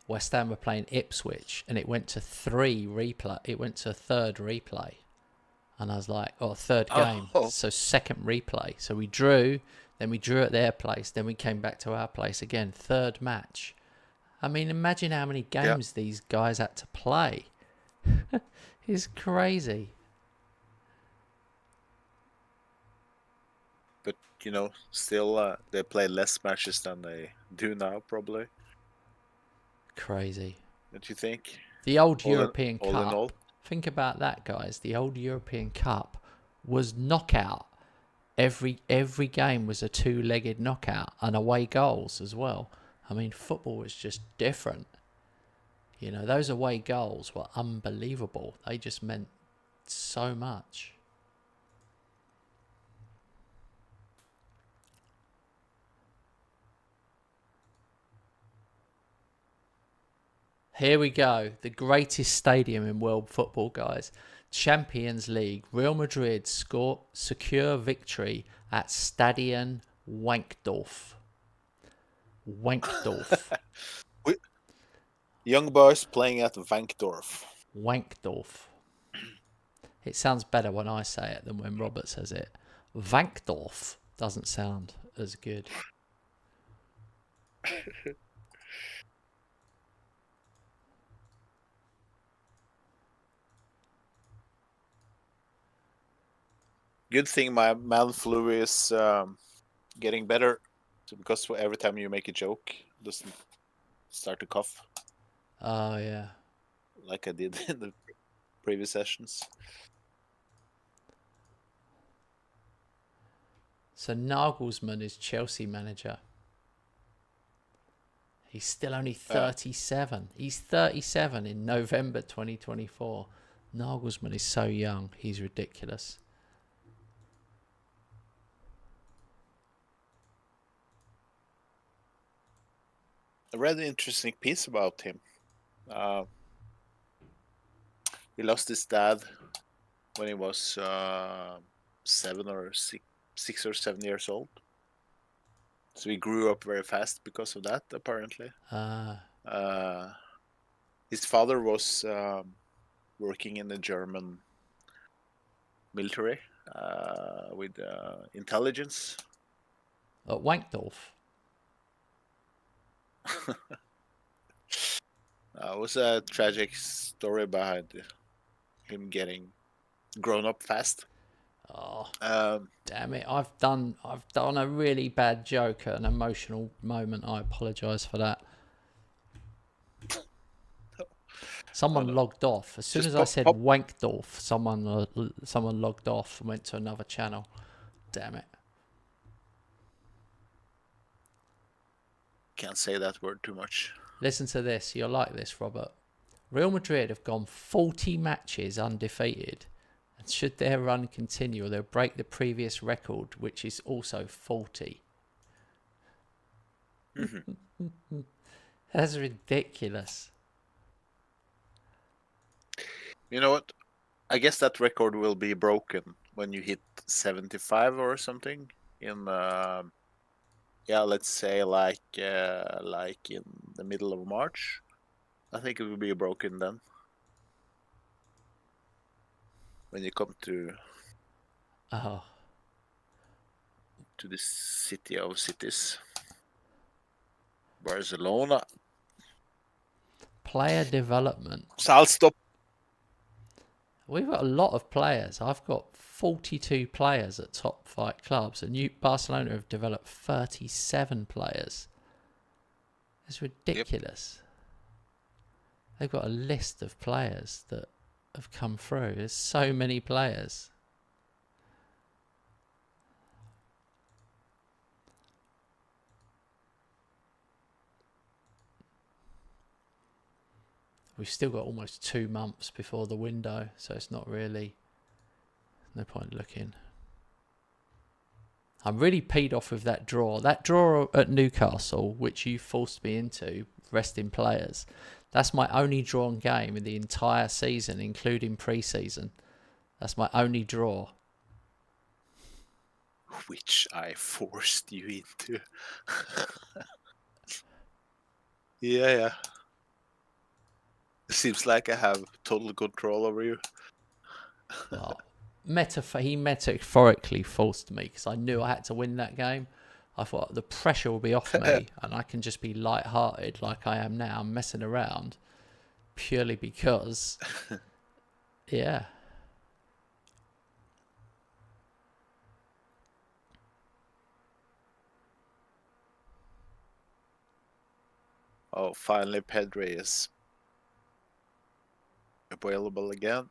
West Ham were playing Ipswich, and it went to It went to a third replay, and I was like, third game. So second replay. So we drew, then we drew at their place, then we came back to our place again. Third match. I mean, imagine how many games these guys had to play. It's crazy. But, still they play less matches than they do now, probably. Crazy. Don't you think? The old European Cup. All in all. Think about that, guys. The old European Cup was knockout. Every game was a two-legged knockout and away goals as well. I mean, football was just different. Those away goals were unbelievable. They just meant so much. Here we go. The greatest stadium in world football, guys. Champions League. Real Madrid secure victory at Stadion Wankdorf. Young boys playing at Wankdorf. It sounds better when I say it than when Robert says it. Wankdorf doesn't sound as good. Good thing my man flu is getting better, because every time you make a joke, it doesn't start to cough. Oh, yeah. Like I did in the previous sessions. So Nagelsmann is Chelsea manager. He's still only 37. He's 37 in November 2024. Nagelsmann is so young. He's ridiculous. I read an interesting piece about him. He lost his dad when he was 6 or 7 years old. So he grew up very fast because of that, apparently. His father was working in the German military with intelligence. At Wankdorf. It was a tragic story behind him getting grown up fast. Oh, damn it! I've done a really bad joke at an emotional moment. I apologise for that. Someone no. logged off. As soon Just as I said pop. wanked off, someone logged off and went to another channel. Damn it. Can't say that word too much. Listen to this. You'll like this, Robert. Real Madrid have gone 40 matches undefeated. And should their run continue, they'll break the previous record, which is also 40. That's ridiculous. You know what? I guess that record will be broken when you hit 75 or something in let's say like in the middle of March. I think it will be broken then. When you come to Oh, the city of cities, Barcelona. player development. So I'll stop. We've got a lot of players. I've got 42 players at top flight clubs, and Barcelona have developed 37 players. It's ridiculous. They've got a list of players that have come through. There's so many players. We've still got almost 2 months before the window, so it's not really... No point looking. I'm really peed off with that draw. That draw at Newcastle, which you forced me into, resting players, that's my only drawn game in the entire season, including pre-season. That's my only draw. Which I forced you into. Yeah. It seems like I have total control over you. Well, he metaphorically forced me because I knew I had to win that game. I thought the pressure will be off me and I can just be light-hearted like I am now, messing around purely because, yeah. Oh, finally Pedri is available again.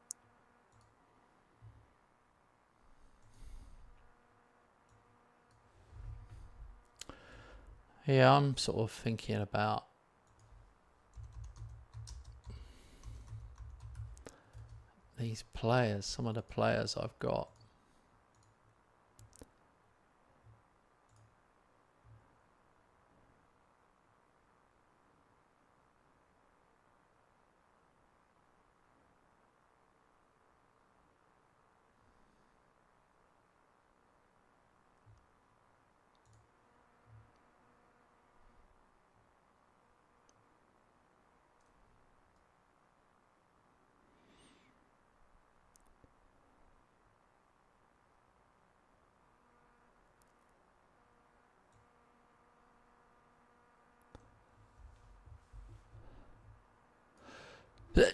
Yeah, I'm sort of thinking about these players, some of the players I've got.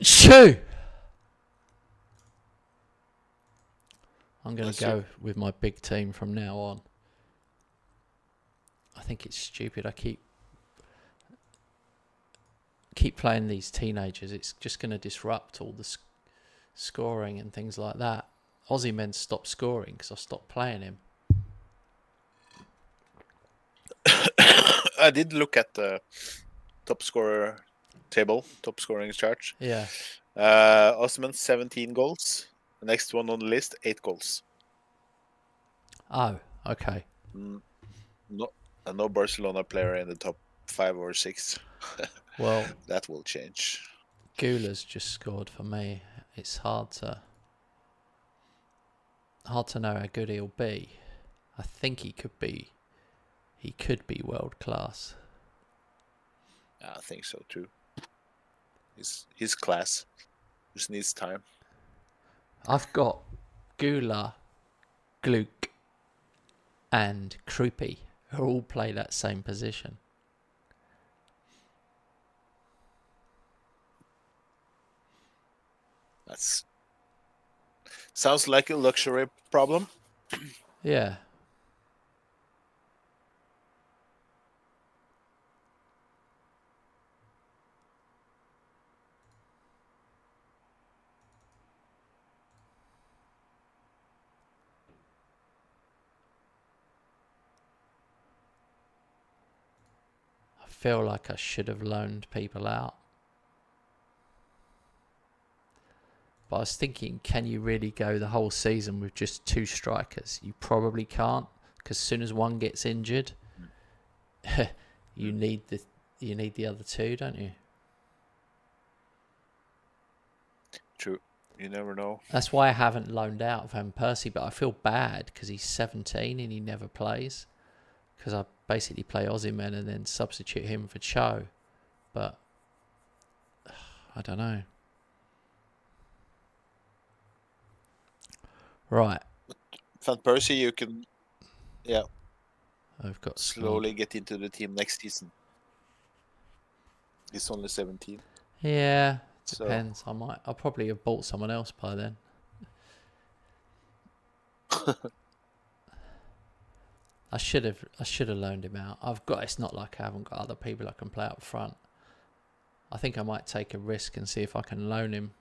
Shoo! I'm going to go with my big team from now on. I think it's stupid. I keep playing these teenagers. It's just going to disrupt all the scoring and things like that. Aussie men stopped scoring because I stopped playing him. I did look at the top scorer table, top scoring chart. Yeah. Osman 17 goals. The next one on the list, 8 goals. Oh, okay. No Barcelona player in the top 5 or 6. Well, that will change. Gula's just scored for me. It's hard to know how good he'll be. I think he could be world class. I think so too. His class just needs time. I've got Gula, Gluck, and Krupi, who all play that same position. That's sounds like a luxury problem. Yeah. feel like I should have loaned people out. But I was thinking, can you really go the whole season with just 2 strikers? You probably can't, because as soon as one gets injured, you need the other 2, don't you? True. You never know. That's why I haven't loaned out Van Persie, but I feel bad because he's 17 and he never plays. Because I basically play Ozyman and then substitute him for Cho. But I don't know. Right. Van Persie, you can, I've got slowly get into the team next season. He's only 17. Yeah, So depends. I'll probably have bought someone else by then. I should have loaned him out. It's not like I haven't got other people I can play up front. I think I might take a risk and see if I can loan him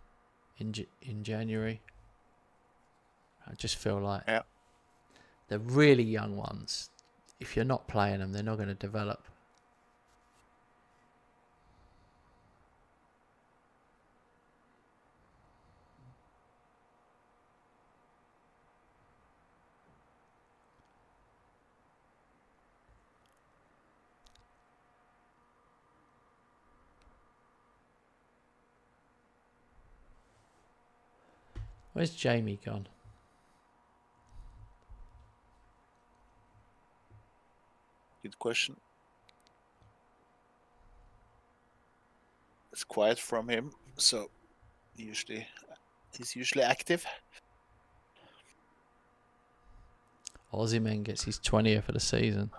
in January. I just feel like the really young ones, if you're not playing them, they're not going to develop. Where's Jamie gone? good question. It's quiet from him, so he's usually active. Ozyman gets his 20th of the season.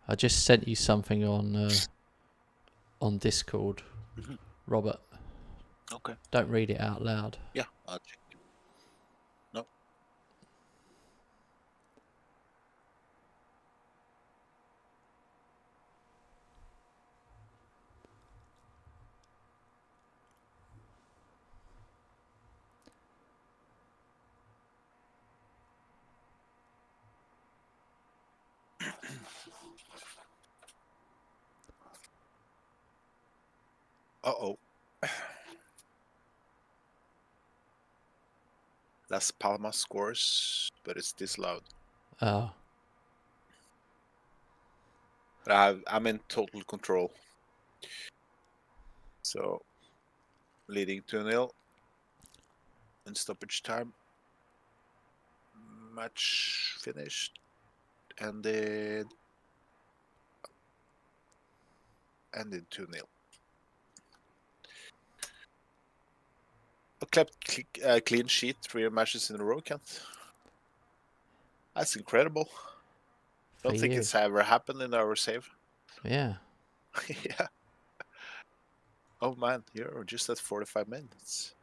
I just sent you something on Discord, Robert. Okay. Don't read it out loud. Yeah, I'll check. No. Uh-oh. Las Palmas scores, but it's this loud. Oh. I'm in total control. So, leading 2-0 in stoppage time. Match finished. Ended 2-0. A clean sheet 3 matches in a row, Kent. That's incredible. Don't think it's ever happened in our save. Yeah. Yeah. Oh man, you're just at 45 minutes.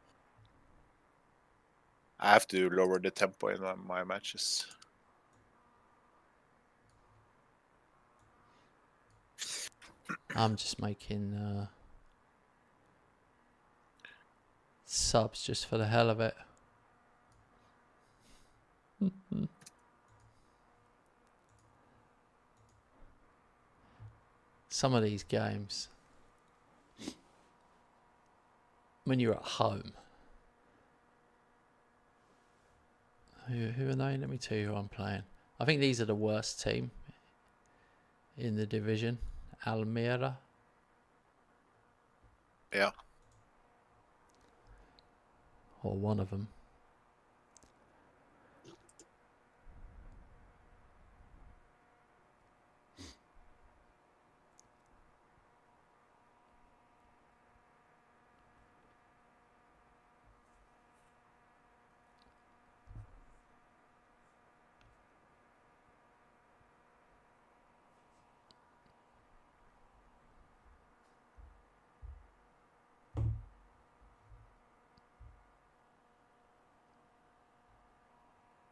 I have to lower the tempo in my matches. I'm just making subs just for the hell of it. Some of these games, when you're at home, who are they? Let me tell you who I'm playing. I think these are the worst team in the division. Almira. Yeah. Or one of them.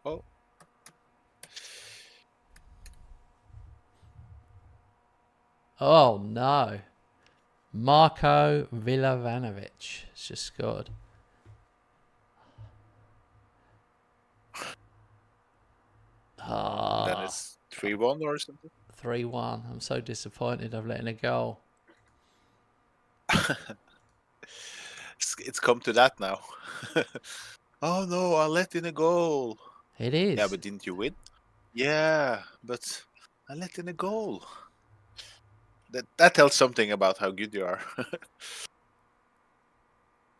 Oh. Oh no. Marko Vilavanovic has just scored. Then it's 3-1 or something. 3-1. I'm so disappointed I've let in a goal. It's come to that now. Oh no, I let in a goal. It is. Yeah, but didn't you win? Yeah, but I let in a goal. That tells something about how good you are.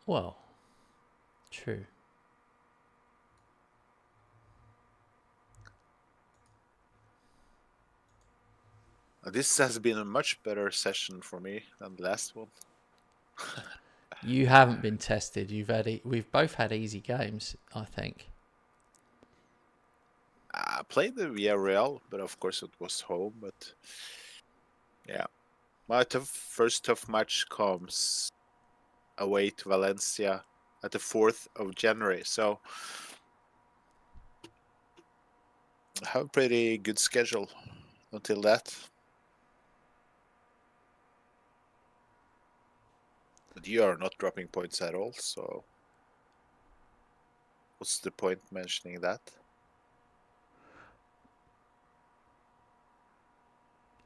Well, true. This has been a much better session for me than the last one. You haven't been tested. We've both had easy games, I think. I played the Villarreal, but of course it was home. But yeah, my first tough match comes away to Valencia at the 4th of January. So I have a pretty good schedule until that. But you are not dropping points at all, so what's the point mentioning that?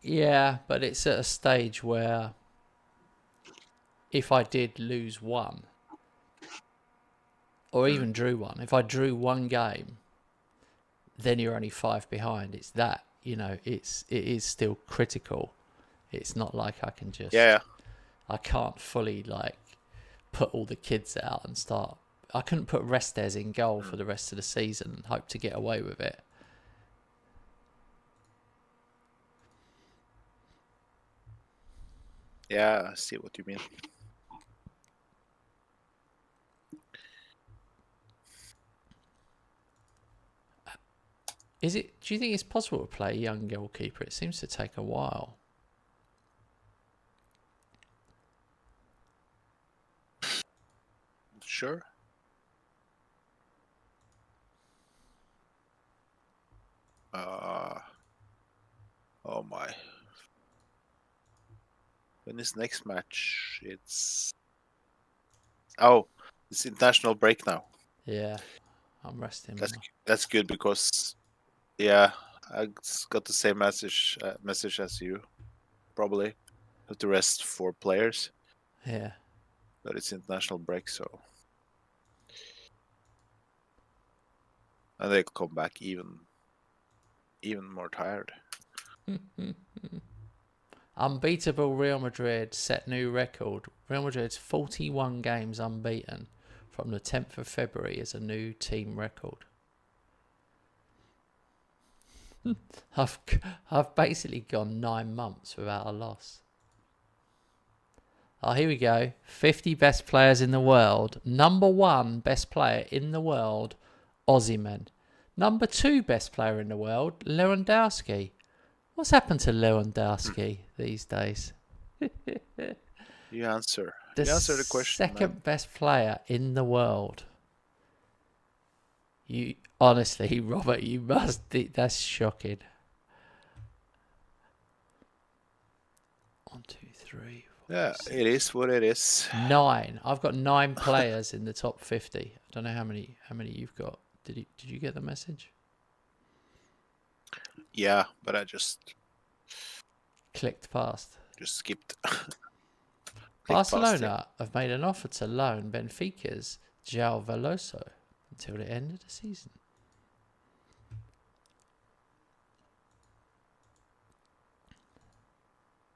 Yeah, but it's at a stage where if I did lose one, or even drew one, if I drew one game, then you're only 5 behind. It's that, it is still critical. It's not like I can just, Yeah, I can't fully put all the kids out and start. I couldn't put Restes in goal for the rest of the season and hope to get away with it. yeah, I see what you mean. Do you think it's possible to play a young goalkeeper? It seems to take a while. Sure. Oh my. When is next match? It's international break now. Yeah, I'm resting. That's good because yeah, I got the same message as you probably. Have to rest 4 players, Yeah. but it's international break, so and they come back even more tired. Unbeatable Real Madrid set new record. Real Madrid's 41 games unbeaten from the 10th of February is a new team record. I've basically gone 9 months without a loss. Oh, here we go. 50 best players in the world. Number 1 best player in the world, Osimhen. Number 2 best player in the world, Lewandowski. What's happened to Lewandowski these days? You answer The the question, second man. best player in the world. You honestly, Robert, you must. That's shocking. 1, 2, 3, 4, Yeah, 6, it is what it is. 9. I've got 9 players in the top 50. I don't know how many you've got. Did you get the message? Yeah, but I just Clicked past. skipped. Barcelona have made an offer to loan Benfica's João Veloso until the end of the season.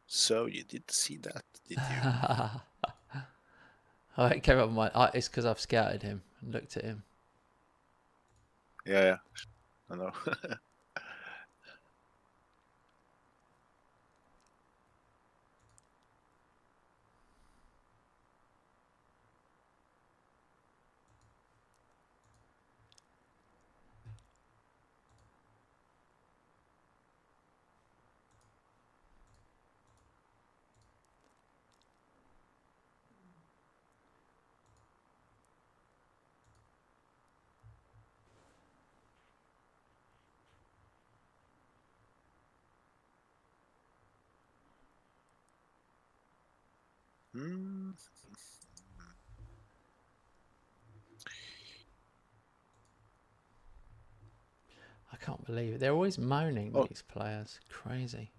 So you did see that, did you? Oh, it came up on my. It's because I've scouted him and looked at him. Yeah, I know. Hmm. I can't believe it. They're always moaning, Oh, these players. Crazy.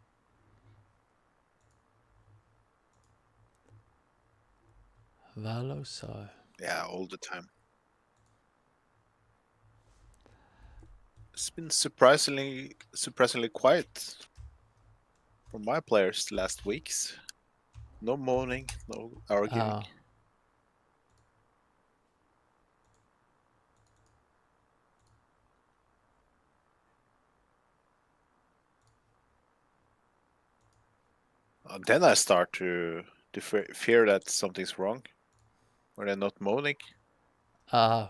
Valoso. Yeah, all the time. It's been surprisingly quiet from my players the last weeks. No moaning, no arguing. Oh. Then I start to fear that something's wrong. When they're not moaning. Oh.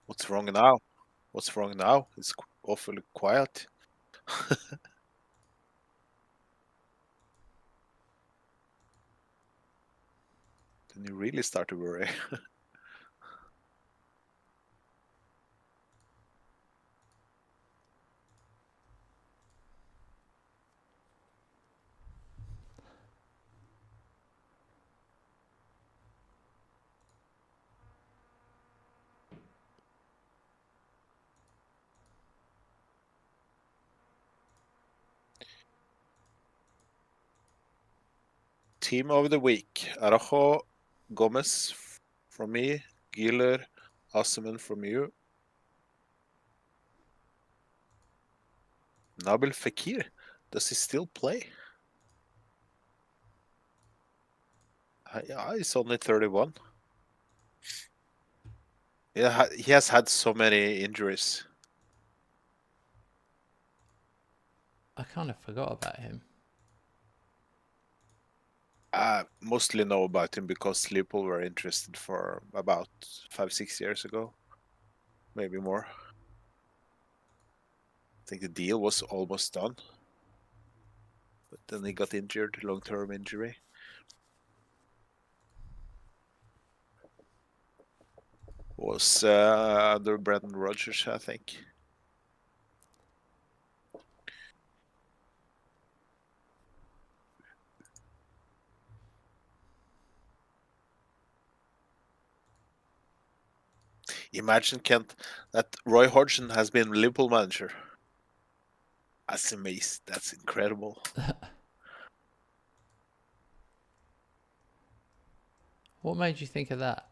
What's wrong now? What's wrong now? It's awfully quiet. Then you really start to worry. Team of the week: Araujo, Gomez from me, Giller, Asseman from you, Nabil Fekir. Does he still play? Yeah, he's only 31. Yeah, he has had so many injuries. I kind of forgot about him. I mostly know about him because Liverpool were interested for about 5-6 years ago, maybe more. I think the deal was almost done, but then he got injured, long-term injury. Was under Brendan Rodgers, I think. Imagine, Kent, that Roy Hodgson has been Liverpool manager. That's amazing. That's incredible. What made you think of that?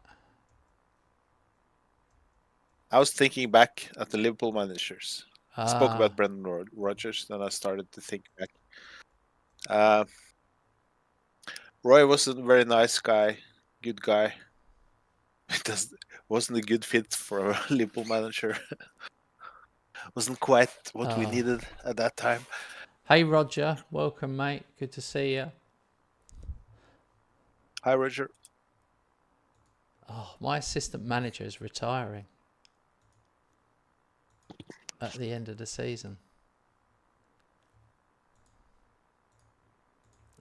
I was thinking back at the Liverpool managers. I spoke Ah. about Brendan Rodgers, then I started to think back. Uh, Roy was a very nice guy, good guy. It wasn't a good fit for a Liverpool manager. Wasn't quite what we Oh. needed at that time. Hey, Roger. Welcome, mate. Good to see you. Hi, Roger. Oh, my assistant manager is retiring at the end of the season.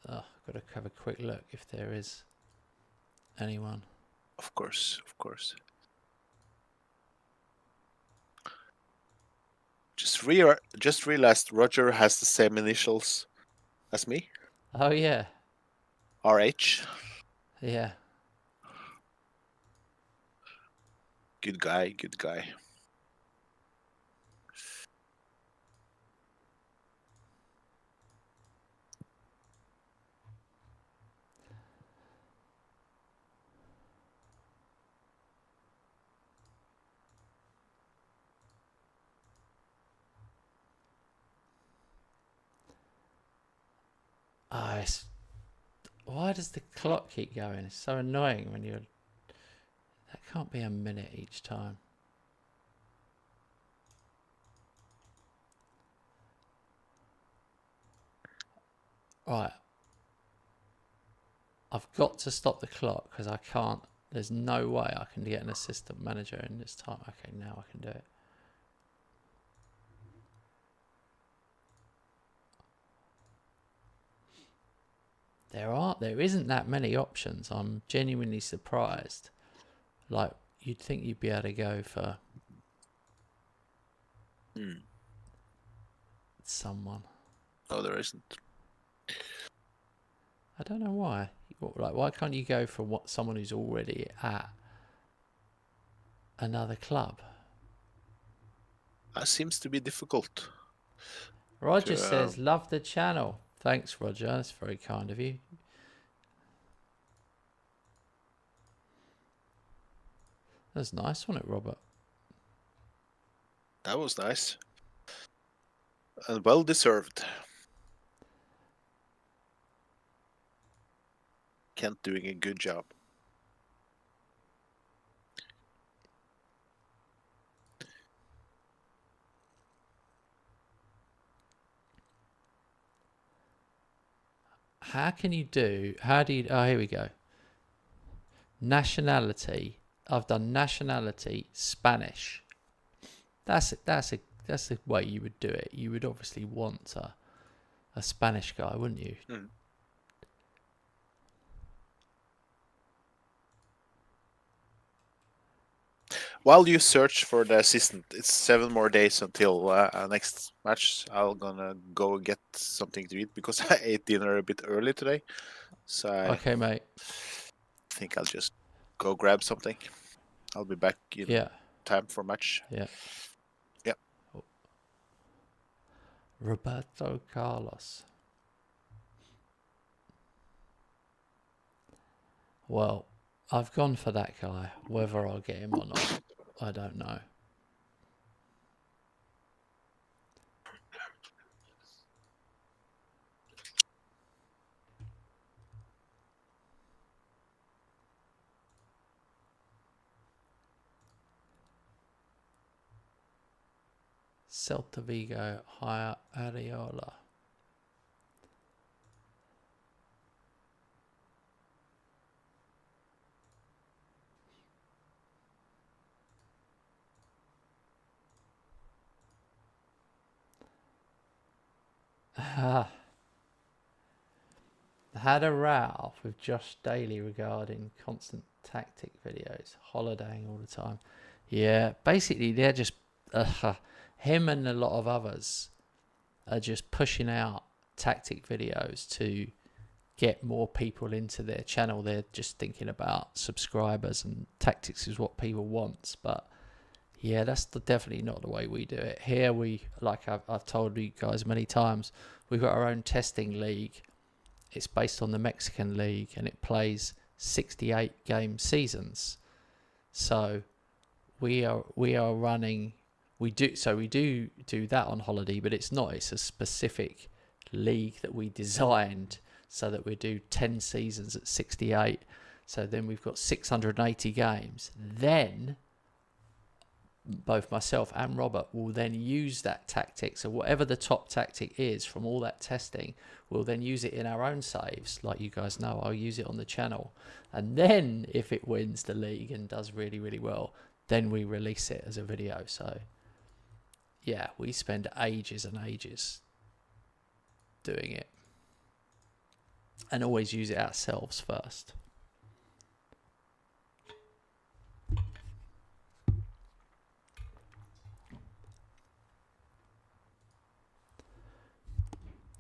Oh, I've got to have a quick look if there is anyone. Of course, of course. Just realized Roger has the same initials as me. Oh, yeah. RH. Yeah. Good guy, good guy. Oh, why does the clock keep going? It's so annoying when you're... That can't be a minute each time. Right. I've got to stop the clock because I can't... There's no way I can get an assistant manager in this time. Okay, now I can do it. There isn't that many options. I'm genuinely surprised. Like, you'd think you'd be able to go for someone. No, there isn't. I don't know why. Like, why can't you go for someone who's already at another club? That seems to be difficult. Roger says, love the channel. Thanks, Roger. That's very kind of you. That's nice, wasn't it, Robert? That was nice. And well deserved. Kent doing a good job. How do you, oh, here we go. Nationality. I've done nationality, Spanish. That's the way you would do it. You would obviously want a Spanish guy, wouldn't you? Mm. While you search for the assistant, it's 7 more days until next match. I'm gonna go get something to eat because I ate dinner a bit early today. So I Okay, mate. think I'll just go grab something. I'll be back in time for match. Yeah. Yeah. Roberto Carlos. Well, I've gone for that guy. Whether I'll get him or not, I don't know. Celta Vigo hire Areola. Had a row with Josh Daly regarding constant tactic videos, holidaying all the time. Yeah, basically they're just him and a lot of others are just pushing out tactic videos to get more people into their channel. They're just thinking about subscribers, and tactics is what people want. But yeah, that's definitely not the way we do it. Here we, like I've told you guys many times, we've got our own testing league. It's based on the Mexican league, and it plays 68 game seasons. So we are running. We do that on holiday, but it's not. It's a specific league that we designed so that we do 10 seasons at 68. So then we've got 680 games. Then both myself and Robert will then use that tactic. So whatever the top tactic is from all that testing, we'll then use it in our own saves. Like you guys know, I'll use it on the channel. And then if it wins the league and does really, really well, then we release it as a video. So yeah, we spend ages and ages doing it. And always use it ourselves first.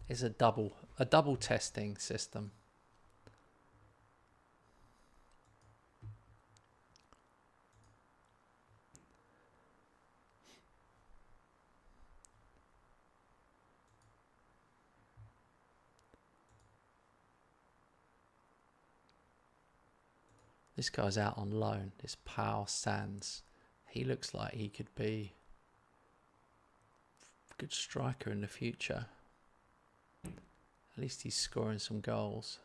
It's a double testing system. This guy's out on loan. This Pau Sands. He looks like he could be a good striker in the future. At least he's scoring some goals.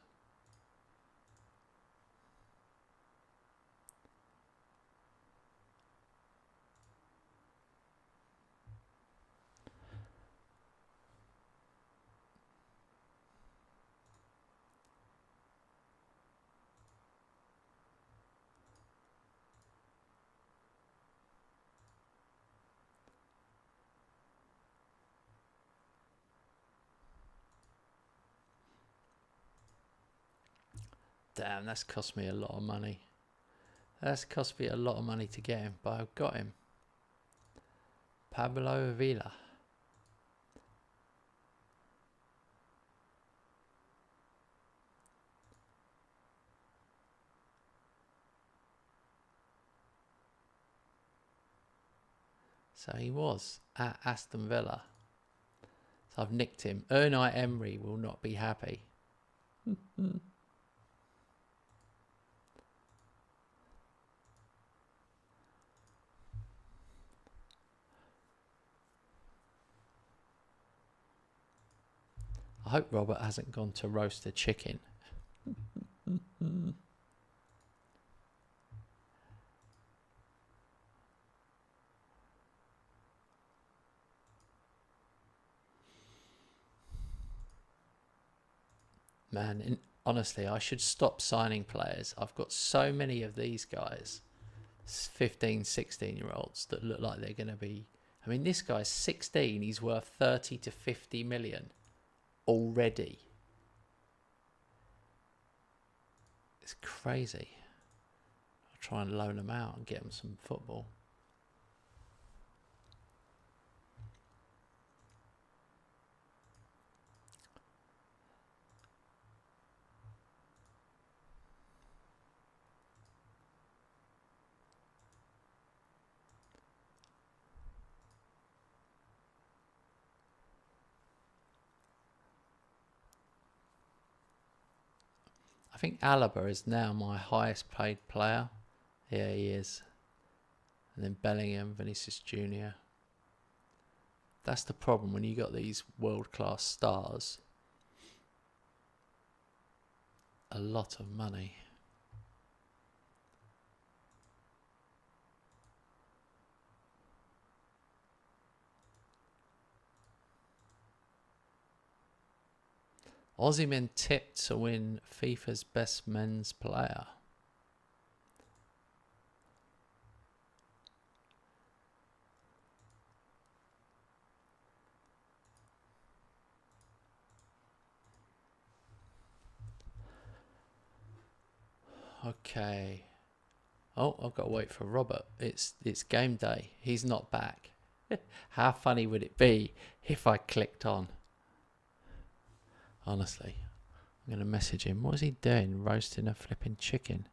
Damn, that's cost me a lot of money. That's cost me a lot of money to get him, but I've got him. Pablo Villa. So he was at Aston Villa. So I've nicked him. Unai Emery will not be happy. I hope Robert hasn't gone to roast a chicken. Man, honestly, I should stop signing players. I've got so many of these guys, 15, 16-year-olds, that look like they're going to be... I mean, this guy's 16. He's worth 30 to 50 million already. It's crazy. I'll try and loan them out and get them some football. I think Alaba is now my highest paid player. Yeah, he is. And then Bellingham, Vinicius Jr. That's the problem when you got these world-class stars. A lot of money. Osimhen tipped to win FIFA's best men's player. Okay. Oh, I've got to wait for Robert. It's game day. He's not back. How funny would it be if I clicked on? Honestly, I'm going to message him. What is he doing? Roasting a flipping chicken.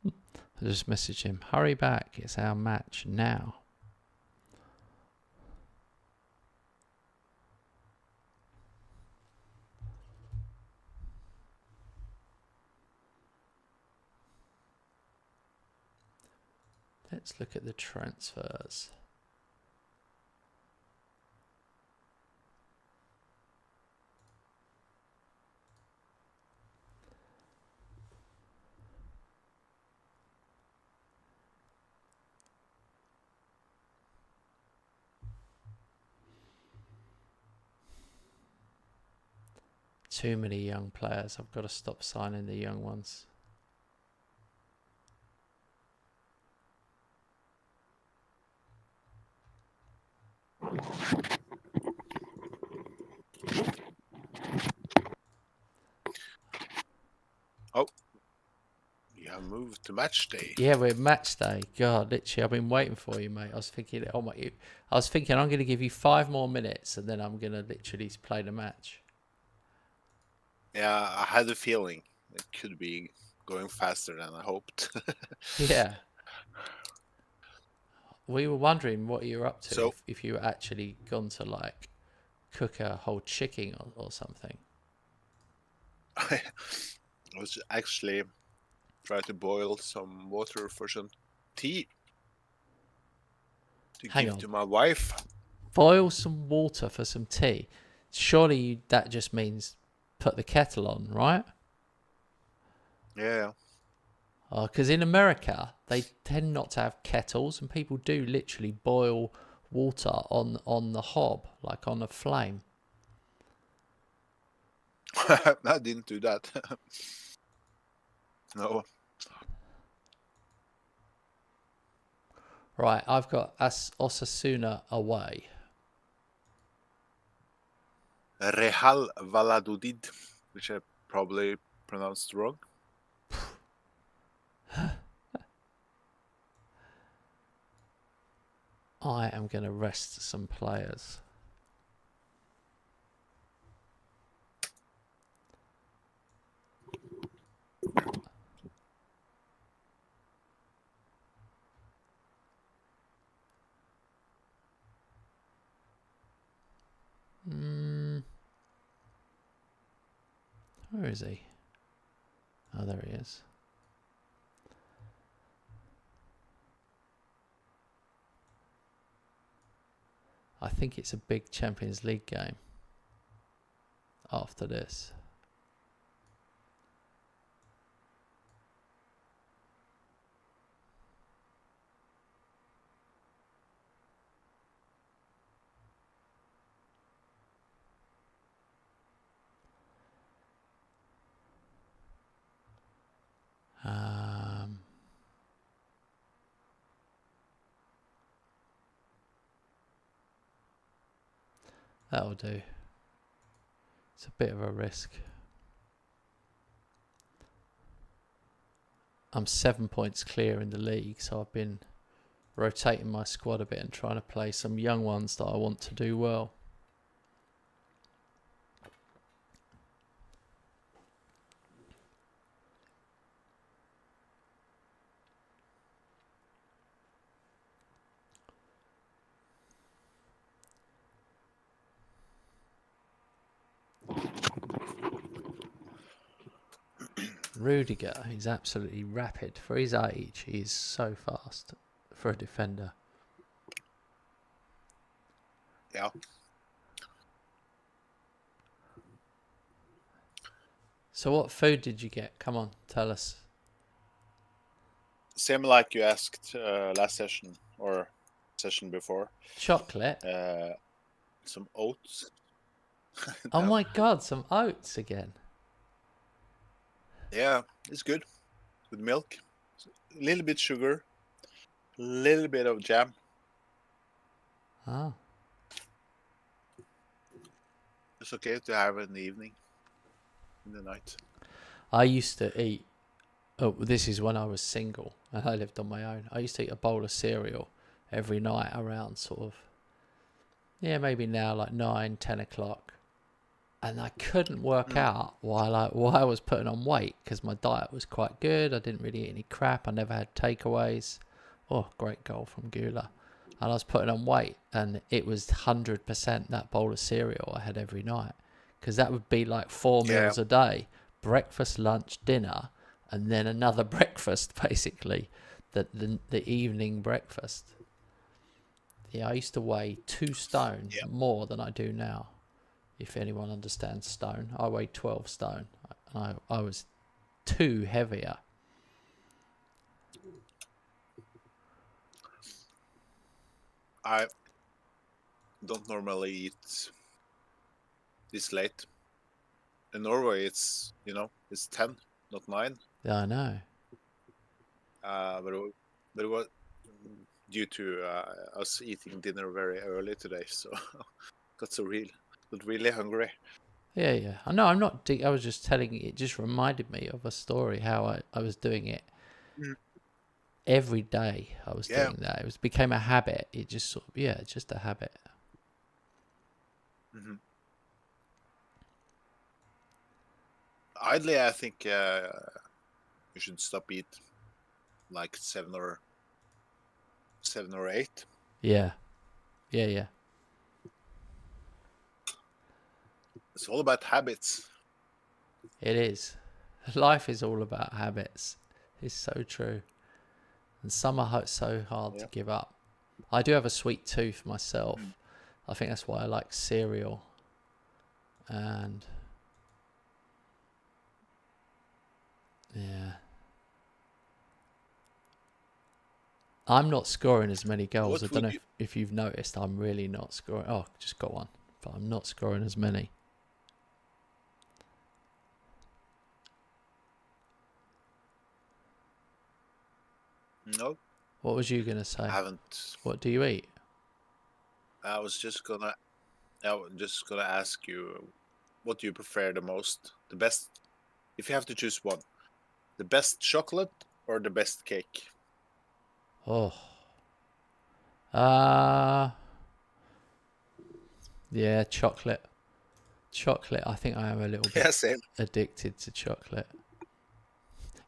I just message him. Hurry back. It's our match now. Let's look at the transfers. Too many young players. I've got to stop signing the young ones. Oh, you have moved to match day. Yeah, we're match day. God, literally, I've been waiting for you, mate. I was thinking, I'm going to give you 5 more minutes, and then I'm going to literally play the match. Yeah, I had a feeling it could be going faster than I hoped. Yeah. We were wondering what you were up to, So if you were actually gone to like cook a whole chicken or something. I was actually trying to boil some water for some tea to Hang give on. to my wife. Boil some water for some tea. Surely that just means put the kettle on, right? Yeah. Because in America, they tend not to have kettles, and people do literally boil water on the hob, like on a flame. I didn't do that. No. Right, I've got Osasuna away. Real Valladolid, which I probably pronounced wrong. I am going to rest some players. Where is he? Oh, there he is. I think it's a big Champions League game after this. That'll do. It's a bit of a risk. I'm 7 points clear in the league, so I've been rotating my squad a bit and trying to play some young ones that I want to do well. Rudiger, he's absolutely rapid. For his age, he's so fast for a defender. Yeah. So what food did you get? Come on, tell us. Same like you asked last session or session before. Chocolate? Some oats. Oh No. my god, some oats again. Yeah, it's good. With milk. A little bit sugar. A little bit of jam. Ah. It's okay to have in the evening. In the night. I used to eat, this is when I was single and I lived on my own. I used to eat a bowl of cereal every night around sort of, maybe now like 9, 10 o'clock. And I couldn't work out why I was putting on weight, because my diet was quite good. I didn't really eat any crap. I never had takeaways. Oh, great goal from Gula. And I was putting on weight, and it was 100% that bowl of cereal I had every night, because that would be like 4 meals a day: breakfast, lunch, dinner, and then another breakfast, basically, the evening breakfast. Yeah, I used to weigh 2 stone more than I do now. If anyone understands stone, I weighed 12 stone. And I was 2 heavier. I don't normally eat this late. In Norway, it's 10, not 9. Yeah, I know. But it was due to us eating dinner very early today, so got really hungry. Yeah. I know, I'm not. I was just telling you. It just reminded me of a story how I was doing it every day. I was doing that. It became a habit. It just sort of it's just a habit. Mm-hmm. Ideally, I think you should stop eat like 7 or 8. Yeah. It's all about habits. It is. Life is all about habits. It's so true. And some are so hard to give up. I do have a sweet tooth myself. I think that's why I like cereal. And I'm not scoring as many goals. I don't know if you've noticed. I'm really not scoring. Oh, just got one. But I'm not scoring as many. No. What was you going to say? I haven't. What do you eat? I was just gonna ask you, what do you prefer the most? The best, if you have to choose one, the best chocolate or the best cake? Oh. Yeah, chocolate. Chocolate. I think I am a little bit addicted to chocolate.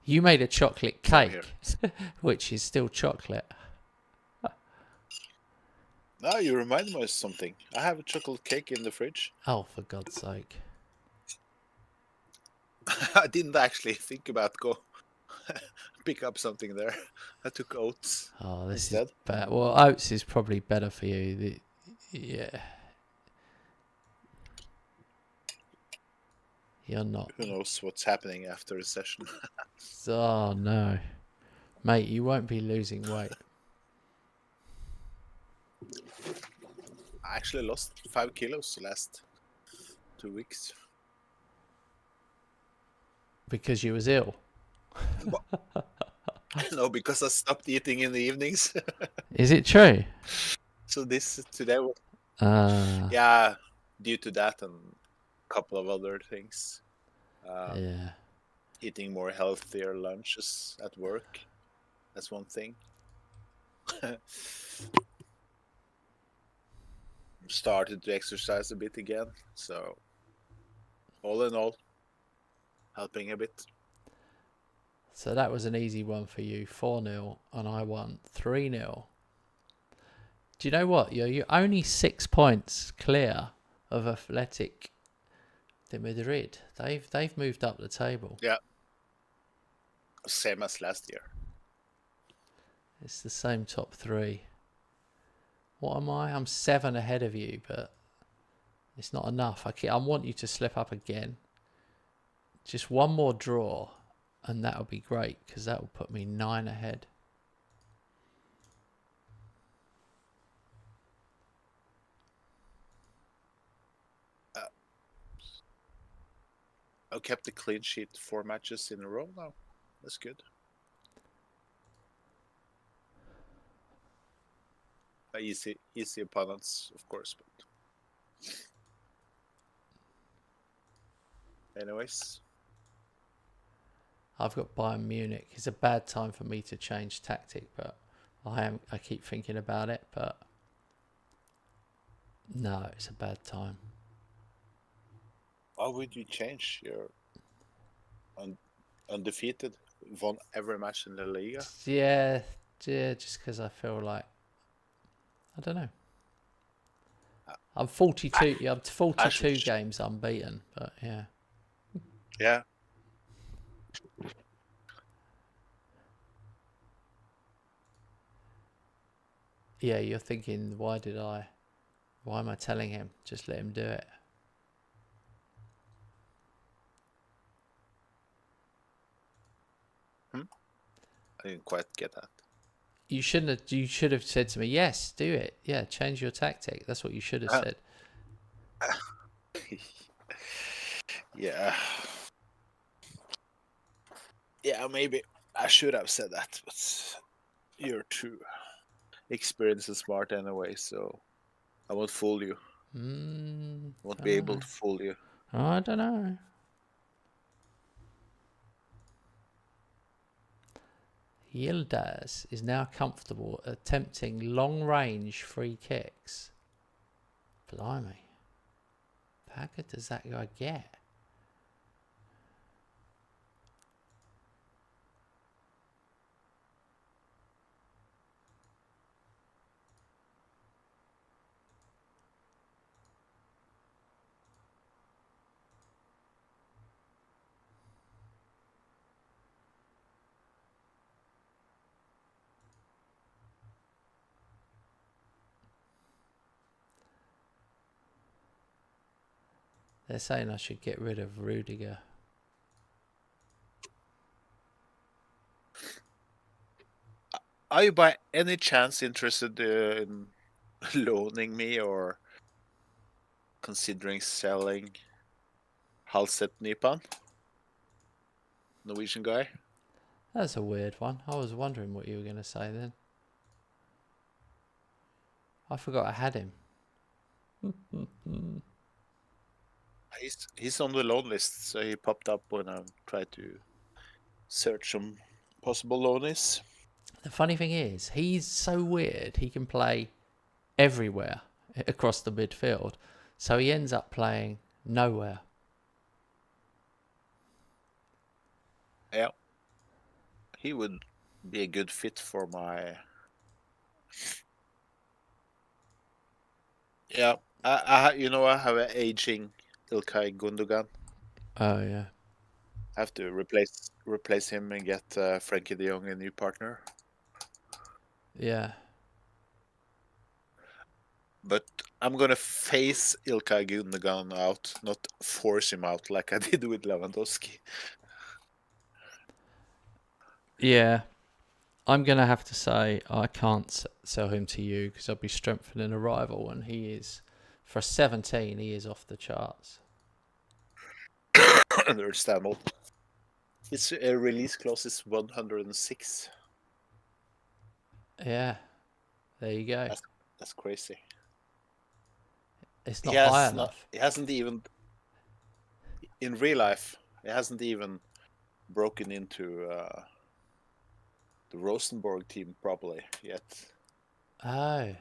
You made a chocolate cake, which is still chocolate. No, you remind me of something. I have a chocolate cake in the fridge. Oh, for God's sake. I didn't actually think about go pick up something there. I took oats Oh, this instead. is bad. Well, oats is probably better for you. Yeah, you're not. Who knows what's happening after the session? Oh no, mate, you won't be losing weight I actually lost 5 kilos the last 2 weeks. because you was ill. No, because I stopped eating in the evenings. Is it true? So this today was Ah, yeah, due to that and a couple of other things. yeah. Eating more healthier lunches at work. That's one thing. Started to exercise a bit again. So all in all, helping a bit. So that was an easy one for you, 4-0, and I won 3-0. Do you know what? You're only 6 points clear of Athletic de Madrid. They've moved up the table. Yeah. Same as last year. It's the same top three. What am I? I'm 7 ahead of you, but it's not enough. I want you to slip up again. Just one more draw, and that'll be great because that will put me 9 ahead. I kept the clean sheet 4 matches in a row now. That's good. Easy opponents, of course, but anyways. I've got Bayern Munich. It's a bad time for me to change tactic, but I keep thinking about it, but no, it's a bad time. Why would you change? You're undefeated, won every match in the Liga. Yeah, just because I feel like I don't know. I'm 42. Yeah, I'm 42 games unbeaten, but yeah. Yeah. Yeah, you're thinking, why am I telling him? Just let him do it. I didn't quite get that. You should have said to me, yes, do it. Yeah, change your tactic. That's what you should have said. Yeah. Yeah, maybe I should have said that, but you're too experienced and smart anyway, so I won't fool you. Won't be able to fool you. I don't know. Yildiz is now comfortable attempting long-range free kicks. Blimey. How good does that guy get? They're saying I should get rid of Rudiger. Are you by any chance interested in loaning me or considering selling Halset Nipan? Norwegian guy? That's a weird one. I was wondering what you were going to say then. I forgot I had him. He's on the loan list, so he popped up when I tried to search some possible loanies. The funny thing is, he's so weird. He can play everywhere across the midfield. So he ends up playing nowhere. Yeah. He would be a good fit for my... Yeah. I have an aging Ilkay Gundogan. Oh, yeah. Have to replace him and get Frankie De Jong a new partner. Yeah. But I'm gonna face Ilkay Gundogan out, not force him out like I did with Lewandowski. Yeah. I'm going to have to say I can't sell him to you because I'll be strengthening a rival, and he is, for 17, he is off the charts. Understandable. His release clause is 106. Yeah. There you go. That's crazy. It's not high enough. He hasn't even in real life. He hasn't even broken into the Rosenborg team properly yet. Oh.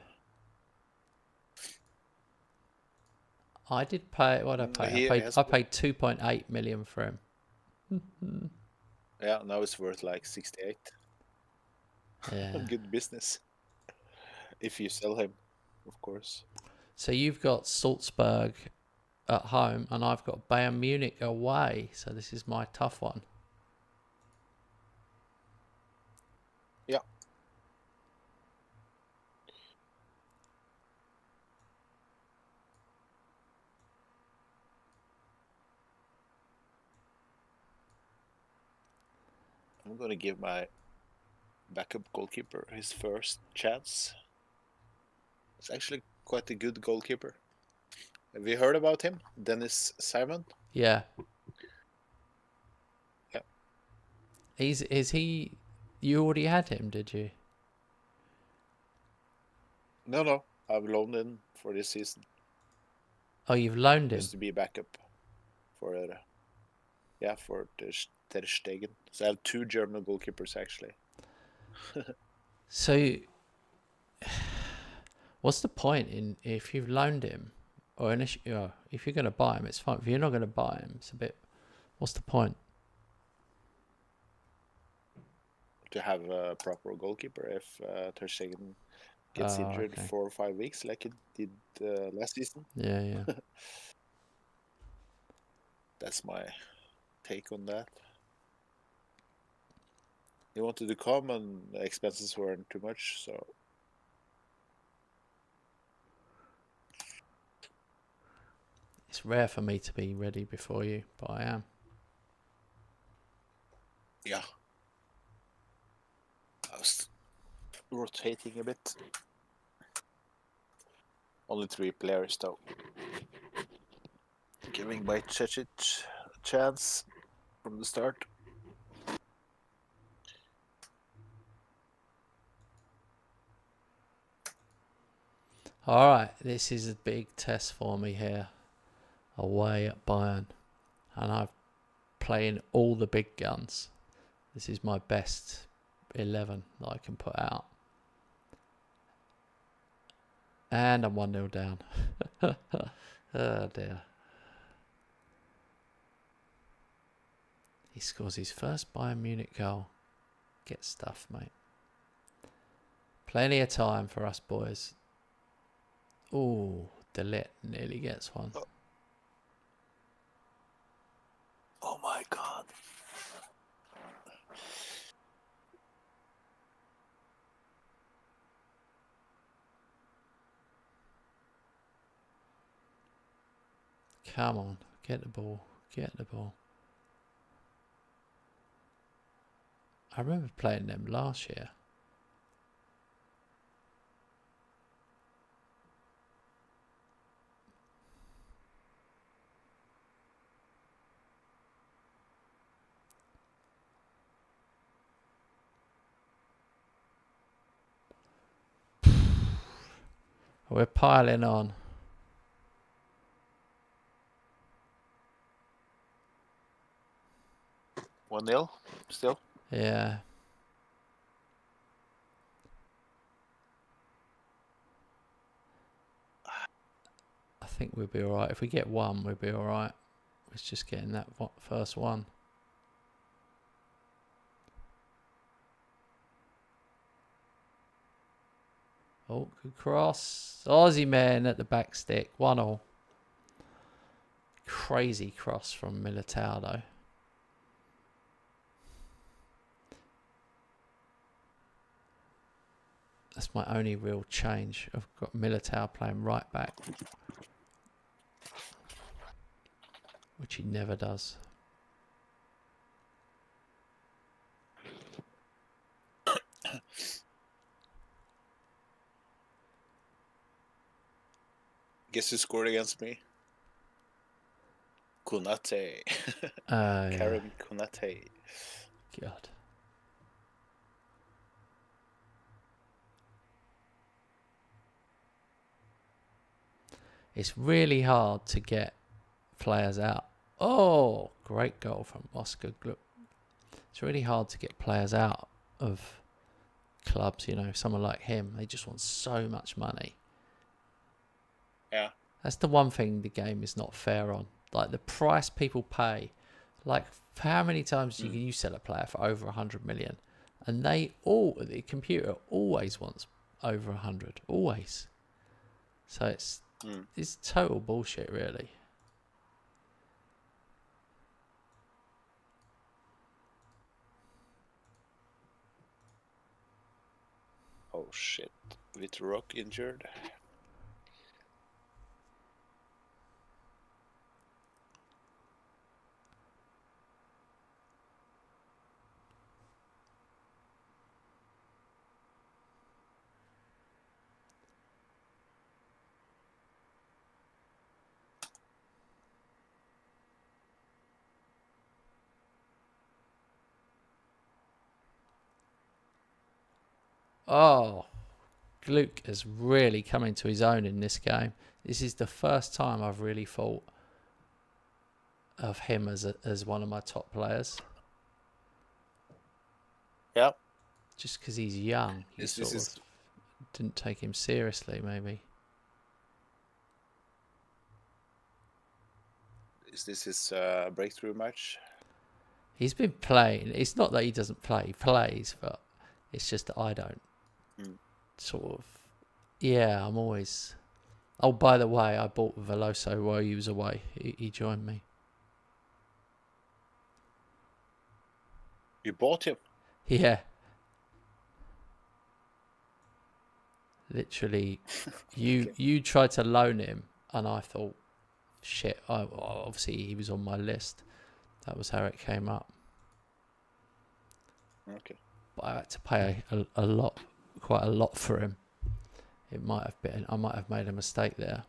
I did pay. What did I pay? I paid 2.8 million for him. Yeah, now it's worth like 68. Yeah. Good business. If you sell him, of course. So you've got Salzburg at home, and I've got Bayern Munich away. So this is my tough one. Yeah. I'm going to give my backup goalkeeper his first chance. It's actually quite a good goalkeeper. Have you heard about him? Dennis Simon? Yeah. Yeah. Is he? You already had him, did you? No. I've loaned him for this season. Oh, you've loaned him. Just to be backup for for Ter Stegen. So I have 2 German goalkeepers actually. So, what's the point in if you've loaned him, or if you're going to buy him, it's fine. If you're not going to buy him, it's a bit. What's the point? To have a proper goalkeeper if Ter Stegen gets injured 4 or 5 weeks like it did last season. Yeah. That's my take on that. He wanted to come and the expenses weren't too much, so It's rare for me to be ready before you, but I am. yeah. I was rotating a bit. Only 3 players though. Giving my Cecic a chance from the start. All right, this is a big test for me here. Away at Bayern, and I'm playing all the big guns. This is my best 11 that I can put out. And I'm 1-0 down. Oh dear. He scores his first Bayern Munich goal. Get stuffed, mate. Plenty of time for us boys. Ooh, Delit nearly gets one. Oh my god. Come on, get the ball. Get the ball. I remember playing them last year. We're piling on. One nil still. Yeah. I think we'll be alright. If we get one, we'll be alright. It's just getting that first one. Oh, good cross. Aussie man at the back stick. 1-1. Crazy cross from Militao though. That's my only real change. I've got Militao playing right back, which he never does. Guess who scored against me? Konate. Yeah. Karim Konate. God. It's really hard to get players out. Oh, great goal from Oscar Gluck. It's really hard to get players out of clubs, you know, someone like him. They just want so much money. Yeah. That's the one thing the game is not fair on. Like the price people pay. Like how many times do you sell a player for over 100 million? And the computer always wants over 100. Always. So it's total bullshit, really. Oh shit. With Rock injured. Oh, Gluck is really coming to his own in this game. This is the first time I've really thought of him as one of my top players. Yeah. Just because he's young, you sort of didn't take him seriously, maybe. Is this his breakthrough match? He's been playing. It's not that he doesn't play. He plays, but it's just that I don't. Sort of. Yeah, I'm always... Oh, by the way, I bought Veloso while he was away. He joined me. You bought him? Yeah. Literally, you tried to loan him, and I thought, shit. Obviously, he was on my list. That was how it came up. Okay. But I had to pay a lot, quite a lot for him. It might have been. I might have made a mistake there.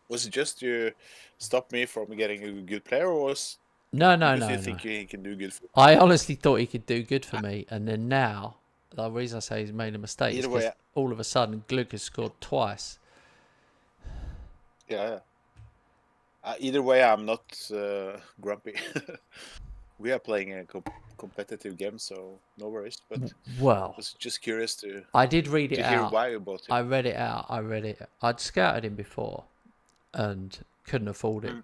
Was it just you stopped me from getting a good player, or was No. because you think he can do good for you? I honestly thought he could do good for me, and then now the reason I say he's made a mistake is because all of a sudden Gluck has scored twice. Yeah. Either way, I'm not grumpy. We are playing a competitive game, so no worries. But well, I was just curious to. I did read it to out. hear why you bought him. I read it out. I'd scouted him before, and couldn't afford it.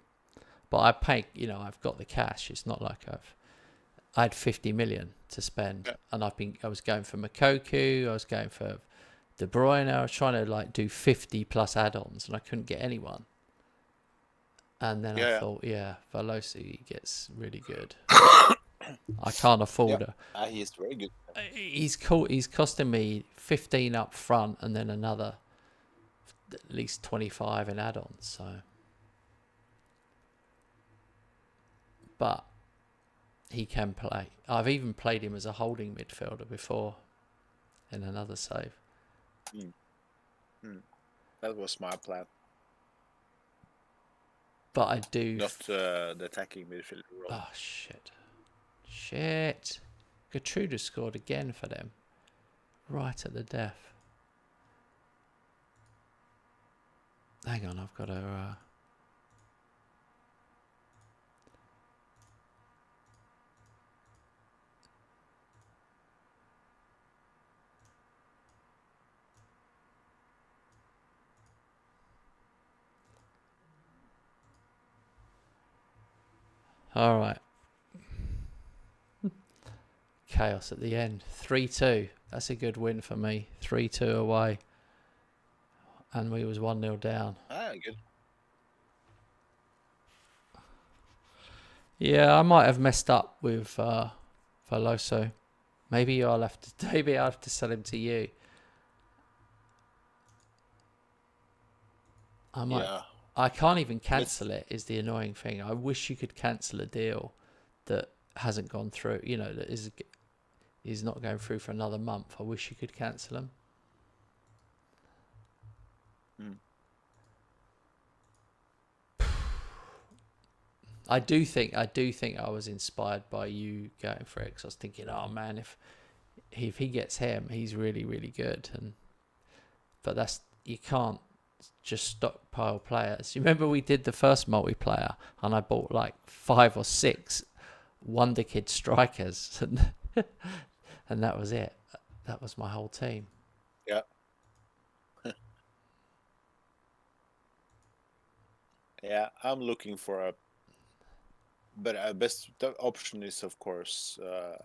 But I paid. You know, I've got the cash. It's not like I had 50 million to spend, and I was going for Makoku. I was going for De Bruyne. I was trying to do 50 plus add-ons, and I couldn't get anyone. And then I thought, Velosi gets really good. I can't afford it. He's very good. He's cool. He's costing me 15 up front, and then another at least 25 in add-ons. So, but he can play. I've even played him as a holding midfielder before in another save. That was my plan. But I do... Not the attacking midfielder role. Oh, shit. Shit. Gertrude scored again for them. Right at the death. Hang on, I've got to... All right. Chaos at the end. 3-2. That's a good win for me. 3-2 away. And we was 1-0 down. Good. Yeah, I might have messed up with Veloso. Maybe I'll have to. Maybe I'll have to sell him to you. I might. Yeah. I can't even cancel it. Is the annoying thing. I wish you could cancel a deal that hasn't gone through. You know, that is not going through for another month. I wish you could cancel them. Mm. I do think I was inspired by you going for it, 'cause I was thinking, oh man, if he gets him, he's really really good. But that's, you can't just stockpile players. You remember we did the first multiplayer, and I bought like 5 or 6 Wonder Kid strikers, and that was it. That was my whole team. Yeah. Yeah, I'm looking for a. But best the option is, of course, a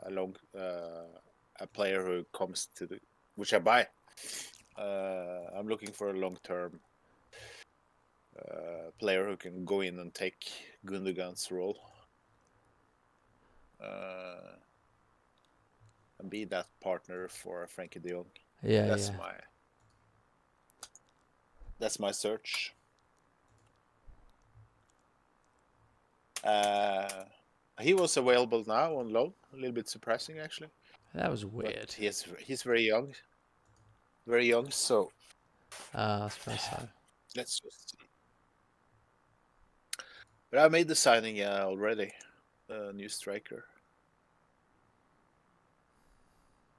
player who comes to the, which I buy. I'm looking for a long-term player who can go in and take Gundogan's role, and be that partner for Frankie De Jong. Yeah, That's yeah. my search. He was available now on loan. A little bit surprising, actually. That was weird. But he's very young. Very young, so I suppose so. let's just see. But I made the signing already. A new striker.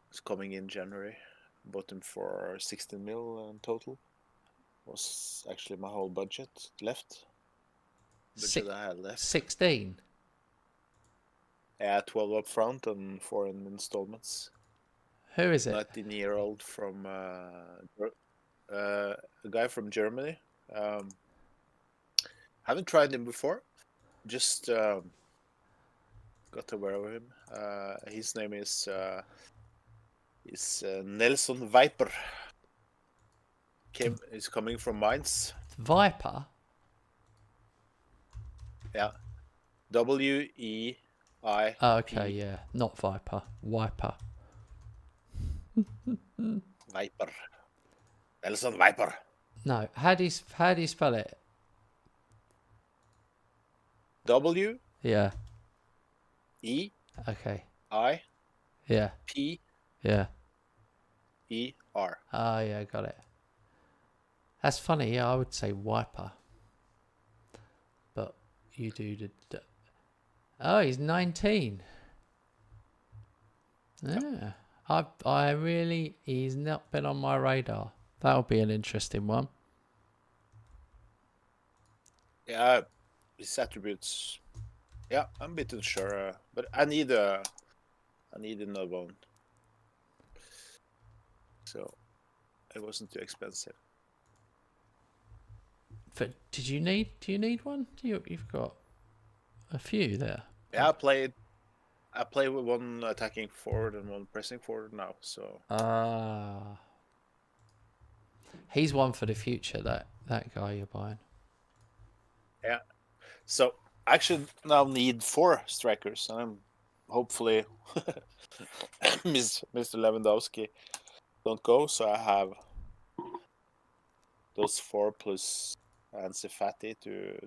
It's coming in January. Bought him for 16 mil in total. Was actually my whole budget left. Budget I had left. 16. Yeah, 12 up front and 4 in installments. Who is it? 19-year-old from a guy from Germany. Haven't tried him before. Just got aware of him. His name is Nelson Viper. He's coming from Mainz. Viper? Yeah. WEI. Oh, okay, yeah. Not Viper. Wiper. Viper. Nelson Viper. No. How do you spell it? W Yeah. E Okay. I Yeah. P Yeah. E R. Oh, yeah, got it. That's funny. Yeah, I would say wiper. But you do the... Oh, he's 19. Yeah. I really... He's not been on my radar. That'll be an interesting one. Yeah, his attributes. Yeah, I'm a bit unsure, but I need another one. So it wasn't too expensive. But do you need one? You've got a few there. Yeah, I play with one attacking forward and one pressing forward now. So he's one for the future. That guy you're buying. Yeah. So I actually now need 4 strikers, and I'm hopefully Mr. Lewandowski don't go. So I have those 4 plus Ansu Fati to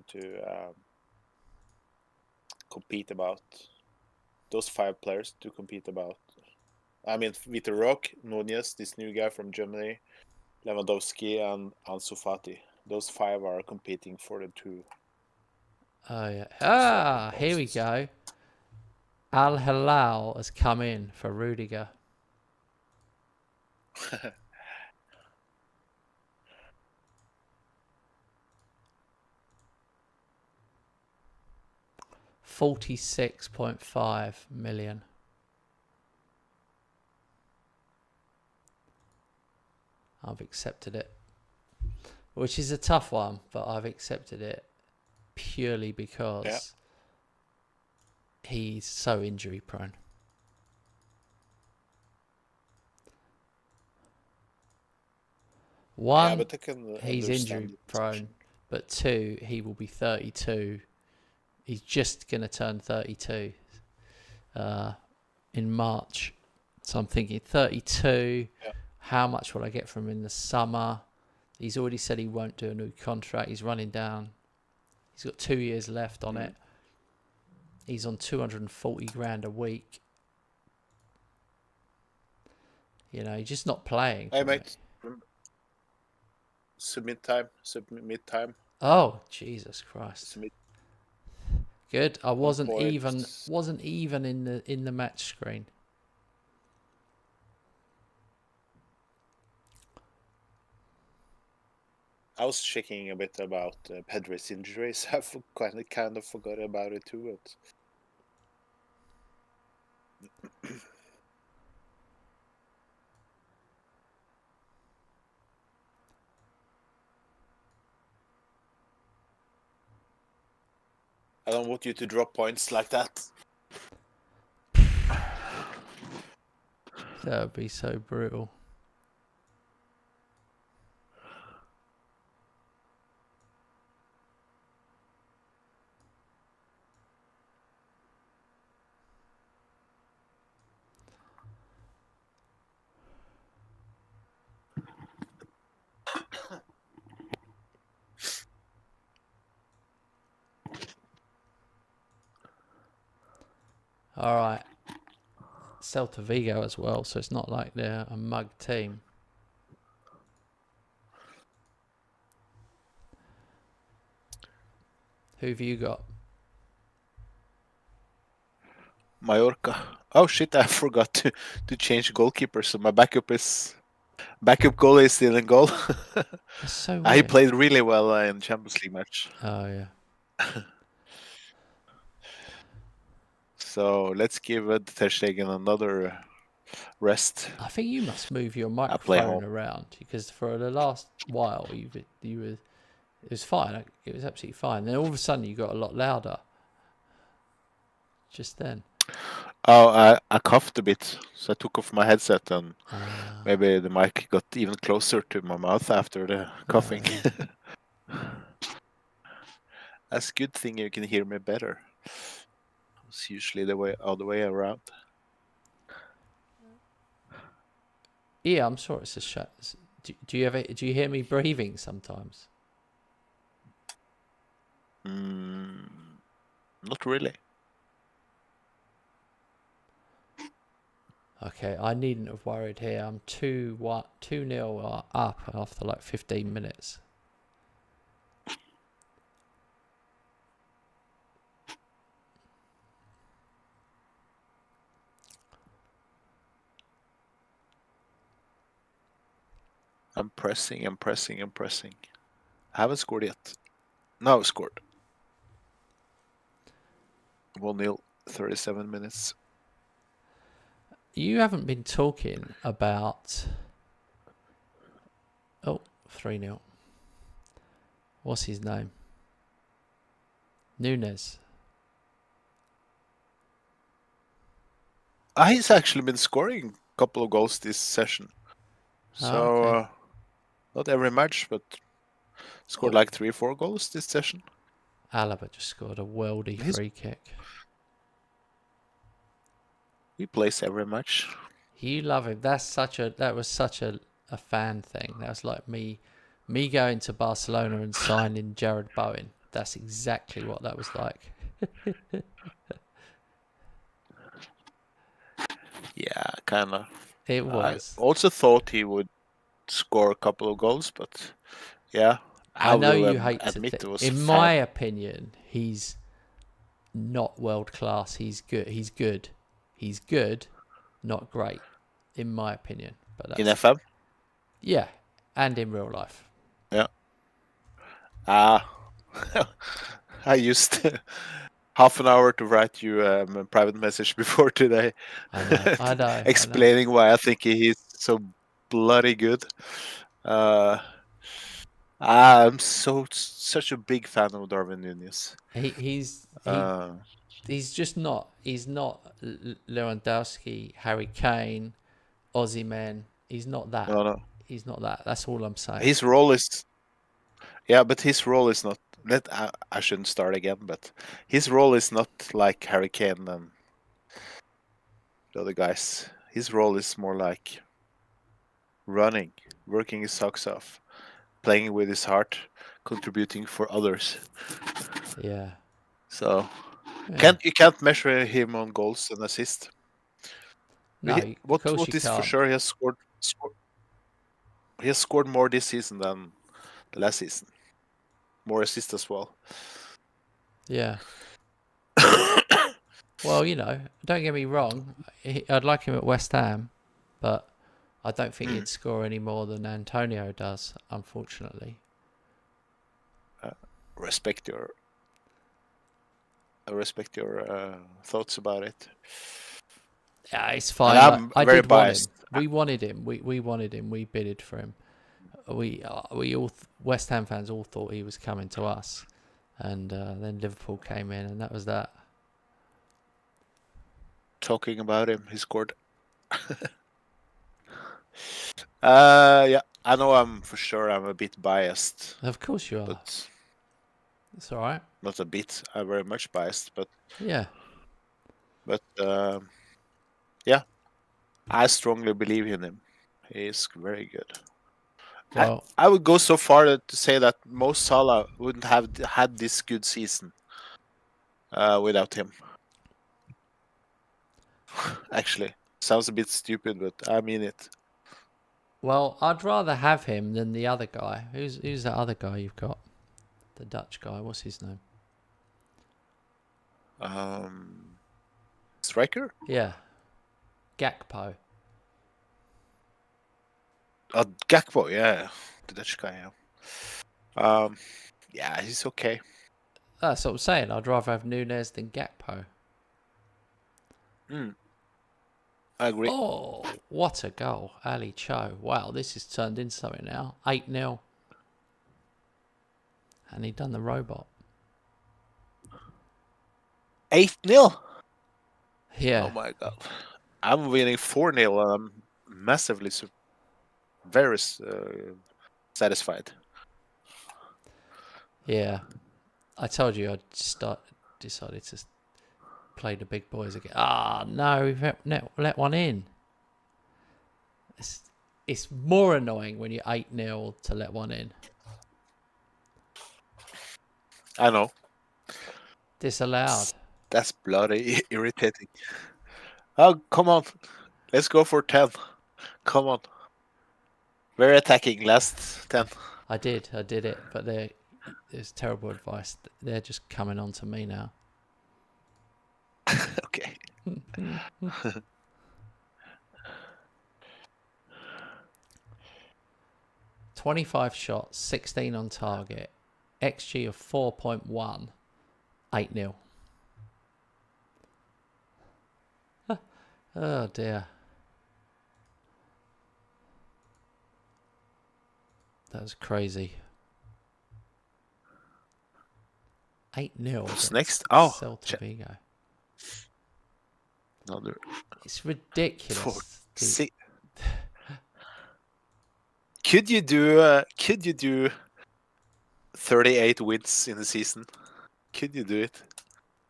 compete about. Those 5 players to compete about. I mean, Vitor Roque, Nunez, this new guy from Germany, Lewandowski, and Ansu Fati. Those 5 are competing for the 2. Oh yeah. Here we go. Al Hilal has come in for Rudiger. $46.5 million. I've accepted it, which is a tough one, but I've accepted it purely because he's so injury prone. One, but I can he's injury understand the prone, discussion. but 2, he will be 32. He's just going to turn 32 in March So I'm thinking 32. Yeah. How much will I get from him in the summer? He's already said he won't do a new contract. He's running down. He's got 2 years left on it. He's on 240 grand a week. You know, he's just not playing. Hey, mate. Submit time. Oh, Jesus Christ. Submit. Good. I wasn't points. even in the match screen. I was checking a bit about Pedri's injuries. I kind of forgot about it too. But I don't want you to drop points like that. That would be so brutal. All right. Celta Vigo as well, so it's not like they're a mug team. Who've you got? Mallorca. Oh shit! I forgot to change goalkeeper. So my backup goalie is still in goal. That's so He weird. played really well in Champions League match. Oh yeah. So let's give Ter Stegen another rest. I think you must move your play microphone home. around because for the last while you were it was fine. It was absolutely fine. Then all of a sudden you got a lot louder. Just then. Oh, I coughed a bit, so I took off my headset and maybe the mic got even closer to my mouth after the coughing. That's a good thing you can hear me better. It's usually the other way around. Yeah, I'm sure it's a shut. Do you hear me breathing sometimes? Not really. Okay, I needn't have worried here. I'm 2-0 up after like 15 minutes. I'm pressing. I haven't scored yet. No, I've scored. 1-0, 37 minutes. You haven't been talking about... Oh, 3-0. What's his name? Nunes. He's actually been scoring a couple of goals this session. So, okay. not every match, but scored like 3 or 4 goals this session. Alaba just scored a worldy free kick. He plays every match. You love him. That was such a fan thing. That was like me going to Barcelona and signing Jared Bowen. That's exactly what that was like. Yeah, kind of. It was. I also thought he would score a couple of goals, but yeah. I know will you hate admit to it was in my opinion, he's not world class. He's good. He's good, not great, in my opinion. But that's, in FM? Yeah, and in real life. Yeah. I used half an hour to write you a private message before today. I know. Explaining why I think he's so bloody good. I'm such a big fan of Darwin Núñez. He's just not. He's not Lewandowski, Harry Kane, Osimhen. He's not that. No. He's not that. That's all I'm saying. His role is, but his role is not. I shouldn't start again, but his role is not like Harry Kane and the other guys. his role is more like running, working his socks off, playing with his heart, contributing for others. Yeah. So Yeah. you can't measure him on goals and assists. No, of course What you is for can't. sure, he has scored more this season than the last season. More assists as well. Yeah. Well, you know, don't get me wrong. I'd like him at West Ham, but I don't think he'd score any more than Antonio does, unfortunately. Respect your thoughts about it. Yeah, it's And fine. I'm I very did want him. biased. We wanted him. We wanted him. We bidded for him. We all West Ham fans all thought he was coming to us, and then Liverpool came in, and that was that. Talking about him, he scored. Yeah, I know I'm a bit biased, Of course you are. but It's all right. not a bit. I'm very much biased, Yeah. but yeah, I strongly believe in him. He is very good. Well, I would go so far to say that Mo Salah wouldn't have had this good season without him. Actually, sounds a bit stupid, but I mean it. well, I'd rather have him than the other guy. Who's that other guy you've got? The Dutch guy. What's his name? Striker? Yeah. Gakpo. Gakpo, yeah, the Dutch guy. Yeah. Yeah, he's okay. That's what I'm saying. I'd rather have Nunes than Gakpo. I agree. Oh, what a goal. Ali Cho. Wow, this has turned into something now. 8-0. And he done the robot. 8-0. Yeah. Oh my god. I'm winning 4-0 and I'm massively very satisfied. Yeah. I told you I'd decided to play the big boys again. Ah, no, we've let one in. It's more annoying when you're 8-0 to let one in. I know. Disallowed. That's bloody irritating. Oh, come on. Let's go for 10. Come on. Very attacking last 10. I did it, but it's terrible advice. They're just coming on to me now. Okay. 25 shots, 16 on target, XG of 4.1, 8-0. Oh dear. That was crazy. 8-0. What's next? Oh, Celta Vigo. another It's ridiculous. Could you do 38 wins in the season? Could you do it?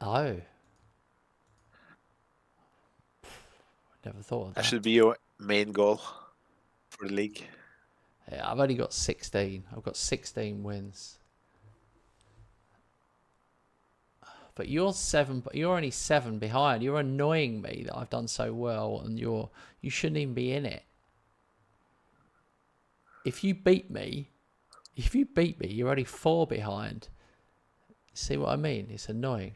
Oh. Never thought of that. That should be your main goal for the league. Yeah, I've only got 16. I've got 16 wins. But you're only 7 behind. You're annoying me that I've done so well and you shouldn't even be in it. If you beat me, you're only 4 behind. See what I mean? It's annoying.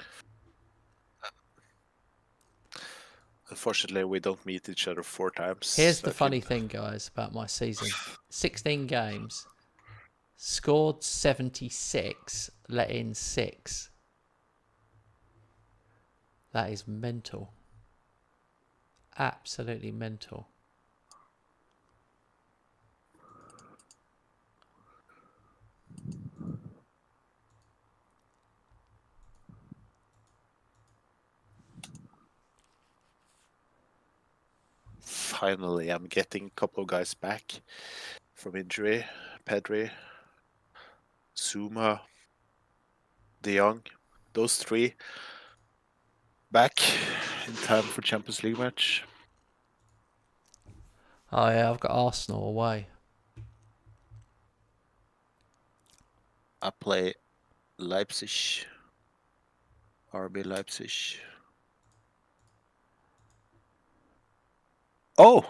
Unfortunately, we don't meet each other 4 times. Here's the funny thing, guys, about my season. 16 games, scored 76, let in 6. That is mental. Absolutely mental. Finally, I'm getting a couple of guys back from injury. Pedri, Zuma, De Jong, those 3 back in time for Champions League match. Oh yeah, I've got Arsenal away. I play Leipzig. RB Leipzig. Oh,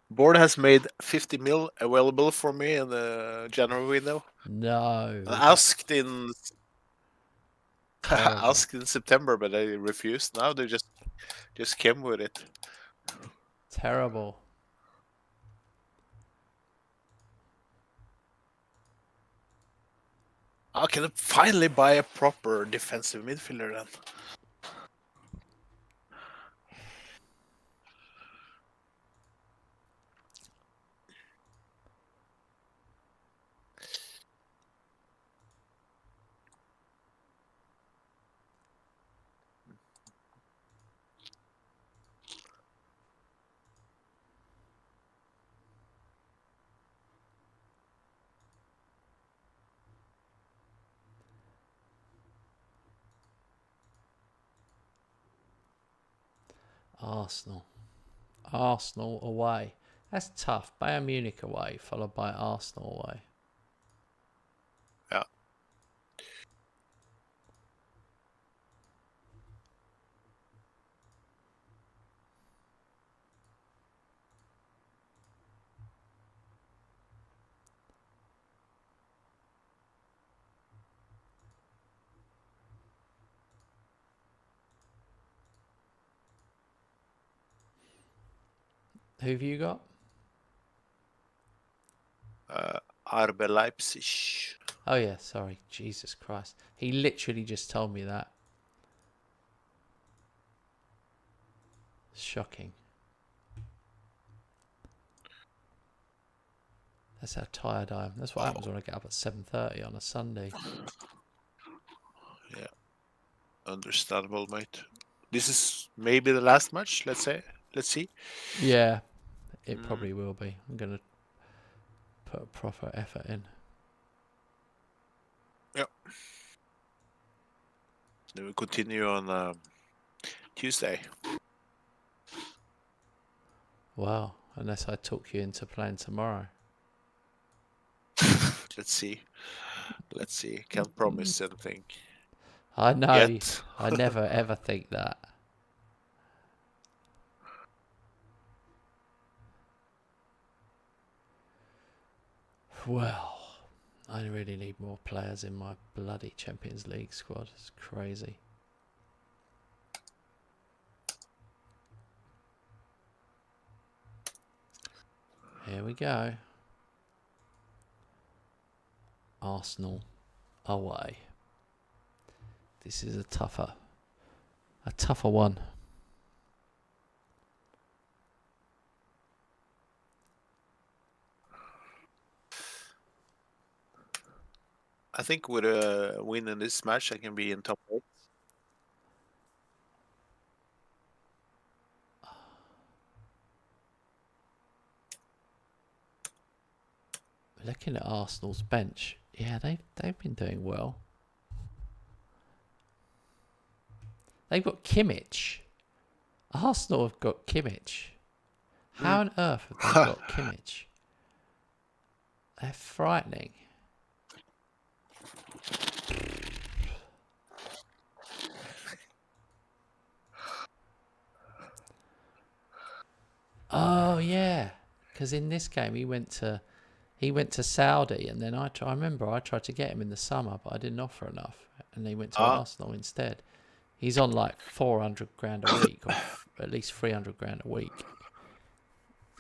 board has made 50 mil available for me in the January window. No, we I got terrible. asked in September, but they refused. Now they just came with it. Terrible. I can finally buy a proper defensive midfielder then. Arsenal. Arsenal away. That's tough. Bayern Munich away, followed by Arsenal away. Yeah. Who have you got? RB Leipzig. Oh yeah, sorry. Jesus Christ. He literally just told me that. Shocking. That's how tired I am. That's what happens when I get up at 7:30 on a Sunday. Yeah. Understandable, mate. This is maybe the last match, let's say. Let's see. Yeah, it probably will be. I'm going to put a proper effort in. Yeah. Then we continue on Tuesday. Wow, unless I talk you into playing tomorrow. Let's see. Let's see. Can't promise anything. I know. Yet. I never ever think that. Well, I really need more players in my bloody Champions League squad. It's crazy. Here we go. Arsenal away. This is a tougher one. I think with a win in this match, I can be in top 8. Looking at Arsenal's bench, yeah, they've been doing well. They've got Kimmich. Arsenal have got Kimmich. How on earth have they got Kimmich? They're frightening. Oh yeah, because in this game he went to Saudi, and then I remember I tried to get him in the summer, but I didn't offer enough, and he went to Arsenal instead. He's on like 400 grand a week, or at least 300 grand a week.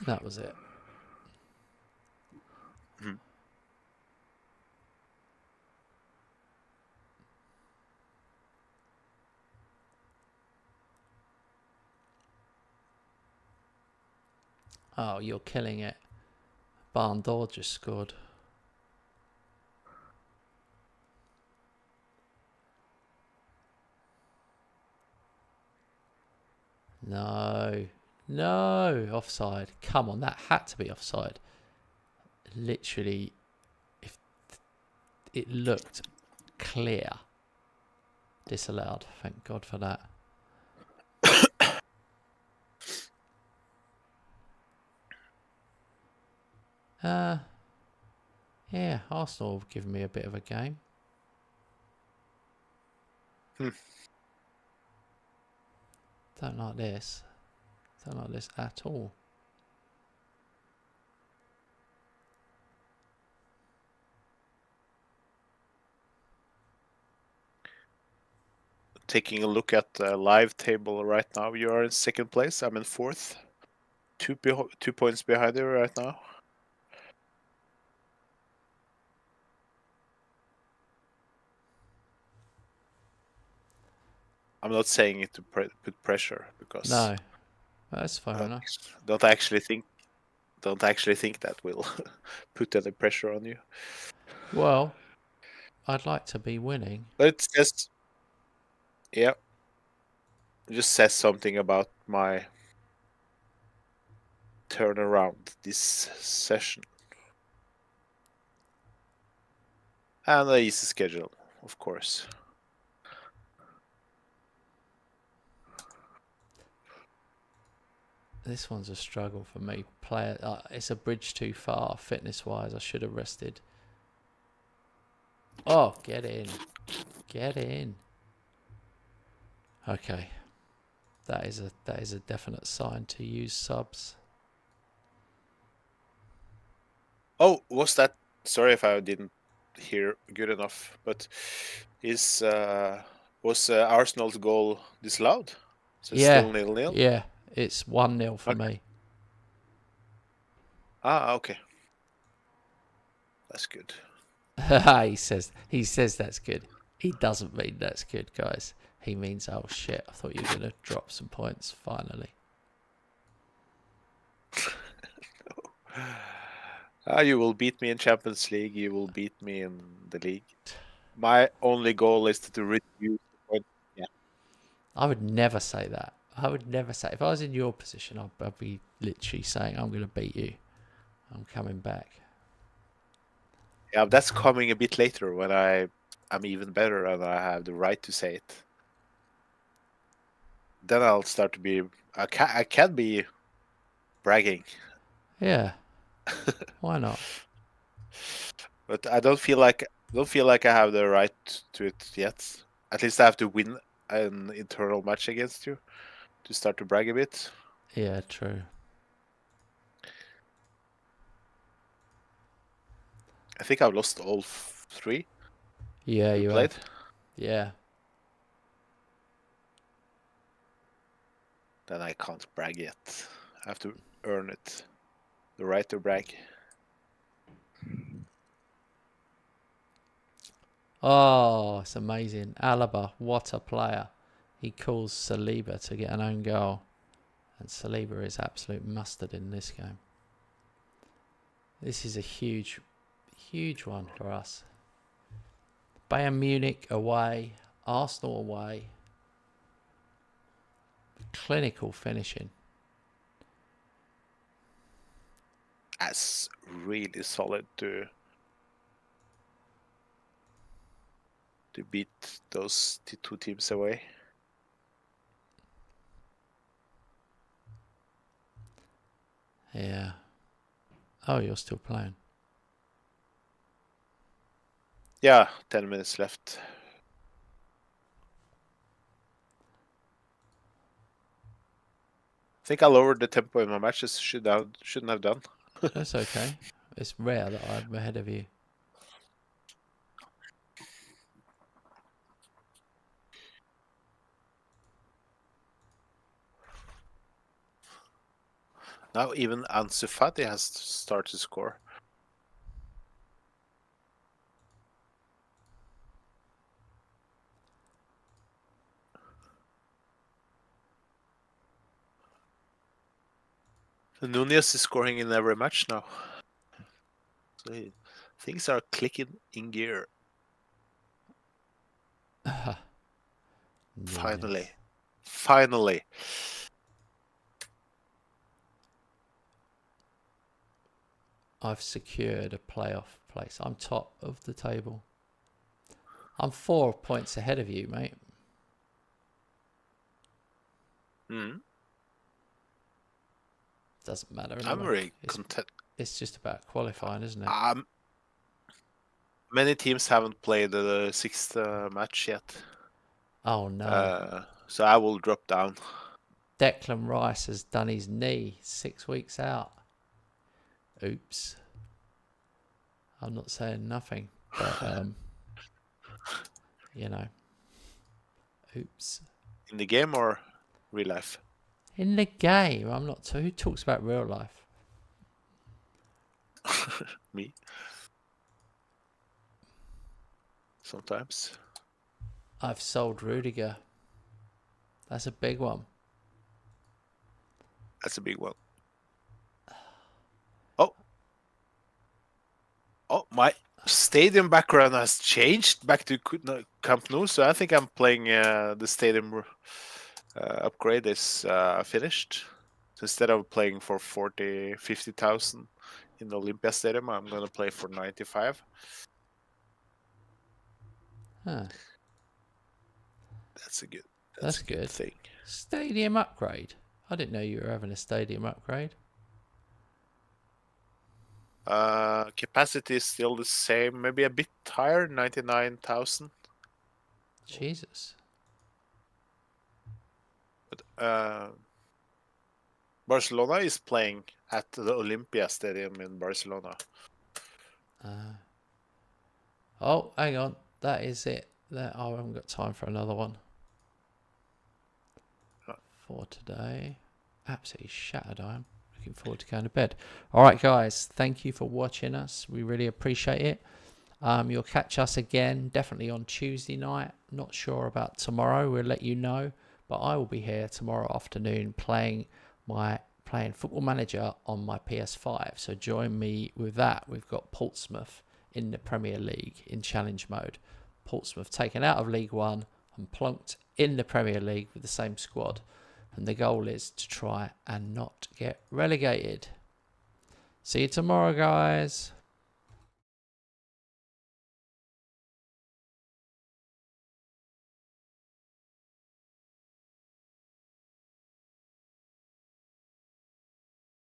That was it. Oh, you're killing it. Barn Door just scored. No, offside. Come on, that had to be offside. Literally, if it looked clear. Disallowed. Thank God for that. Yeah, Arsenal have given me a bit of a game. Don't like this. Don't like this at all. Taking a look at the live table right now, you are in second place. I'm in fourth. 2 points behind you right now. I'm not saying it to put pressure because No, that's fair enough. don't actually think that will put any pressure on you. Well, I'd like to be winning. But it's just, yeah, it just says something about my turnaround this session. And the easy schedule, of course. This one's a struggle for me. It's a bridge too far, fitness-wise. I should have rested. Oh, get in. Get in. Okay. That is a definite sign to use subs. Oh, was that? Sorry if I didn't hear good enough, but was Arsenal's goal disallowed? So it's still 0-0? Yeah. It's 1-0 for Okay. me. Okay. That's good. he says that's good. He doesn't mean that's good, guys. He means, oh shit, I thought you were going to drop some points finally. You will beat me in Champions League. You will beat me in the league. My only goal is to reduce the point. Yeah. I would never say that. I would never say. If I was in your position, I'd be literally saying, I'm going to beat you. I'm coming back. Yeah, that's coming a bit later when I'm even better and I have the right to say it. Then I'll start to be. I can be bragging. Yeah. Why not? But I don't feel like I have the right to it yet. At least I have to win an internal match against you to start to brag a bit. Yeah, true. I think I've lost all 3 Yeah, we you played. have. Yeah. Then I can't brag yet. I have to earn it. The right to brag. Oh, it's amazing. Alaba, what a player. He calls Saliba to get an own goal. And Saliba is absolute mustard in this game. This is a huge, huge one for us. Bayern Munich away. Arsenal away. Clinical finishing. That's really solid to beat those 2 teams away. Yeah. Oh, you're still playing. Yeah, 10 minutes left. I think I lowered the tempo in my matches. Shouldn't have done. That's okay. It's rare that I'm ahead of you. Now even Ansu Fati has started to score. Nunez is scoring in every match now. So things are clicking in gear. Finally. Finally. I've secured a playoff place. I'm top of the table. I'm 4 points ahead of you, mate. Mm. Doesn't matter anyway. I'm very content. It's just about qualifying, isn't it? Many teams haven't played the sixth match yet. Oh no. So I will drop down. Declan Rice has done his knee 6 weeks out. Oops. I'm not saying nothing, but you know. Oops. In the game or real life? In the game, I'm not. So who talks about real life? Me. Sometimes. I've sold Rudiger. That's a big one. That's a big one. Oh. Oh, my stadium background has changed back to Camp Nou, so I think I'm playing the stadium upgrade is finished. So instead of playing for 40, 50,000 in the Olympia Stadium, I'm going to play for 95. Huh. That's a good. That's a good good. thing. Stadium upgrade. I didn't know you were having a stadium upgrade. Capacity is still the same, maybe a bit higher, 99,000. Jesus. But Barcelona is playing at the Olympia Stadium in Barcelona. Oh, hang on. That is it. I haven't got time for another one. For today. Absolutely shattered I am. Looking forward to going to bed. All right, guys. Thank you for watching us. We really appreciate it. You'll catch us again definitely on Tuesday night. Not sure about tomorrow. We'll let you know. But I will be here tomorrow afternoon playing Football Manager on my PS5. So join me with that. We've got Portsmouth in the Premier League in challenge mode. Portsmouth taken out of League One and plunked in the Premier League with the same squad. And the goal is to try and not get relegated. See you tomorrow, guys.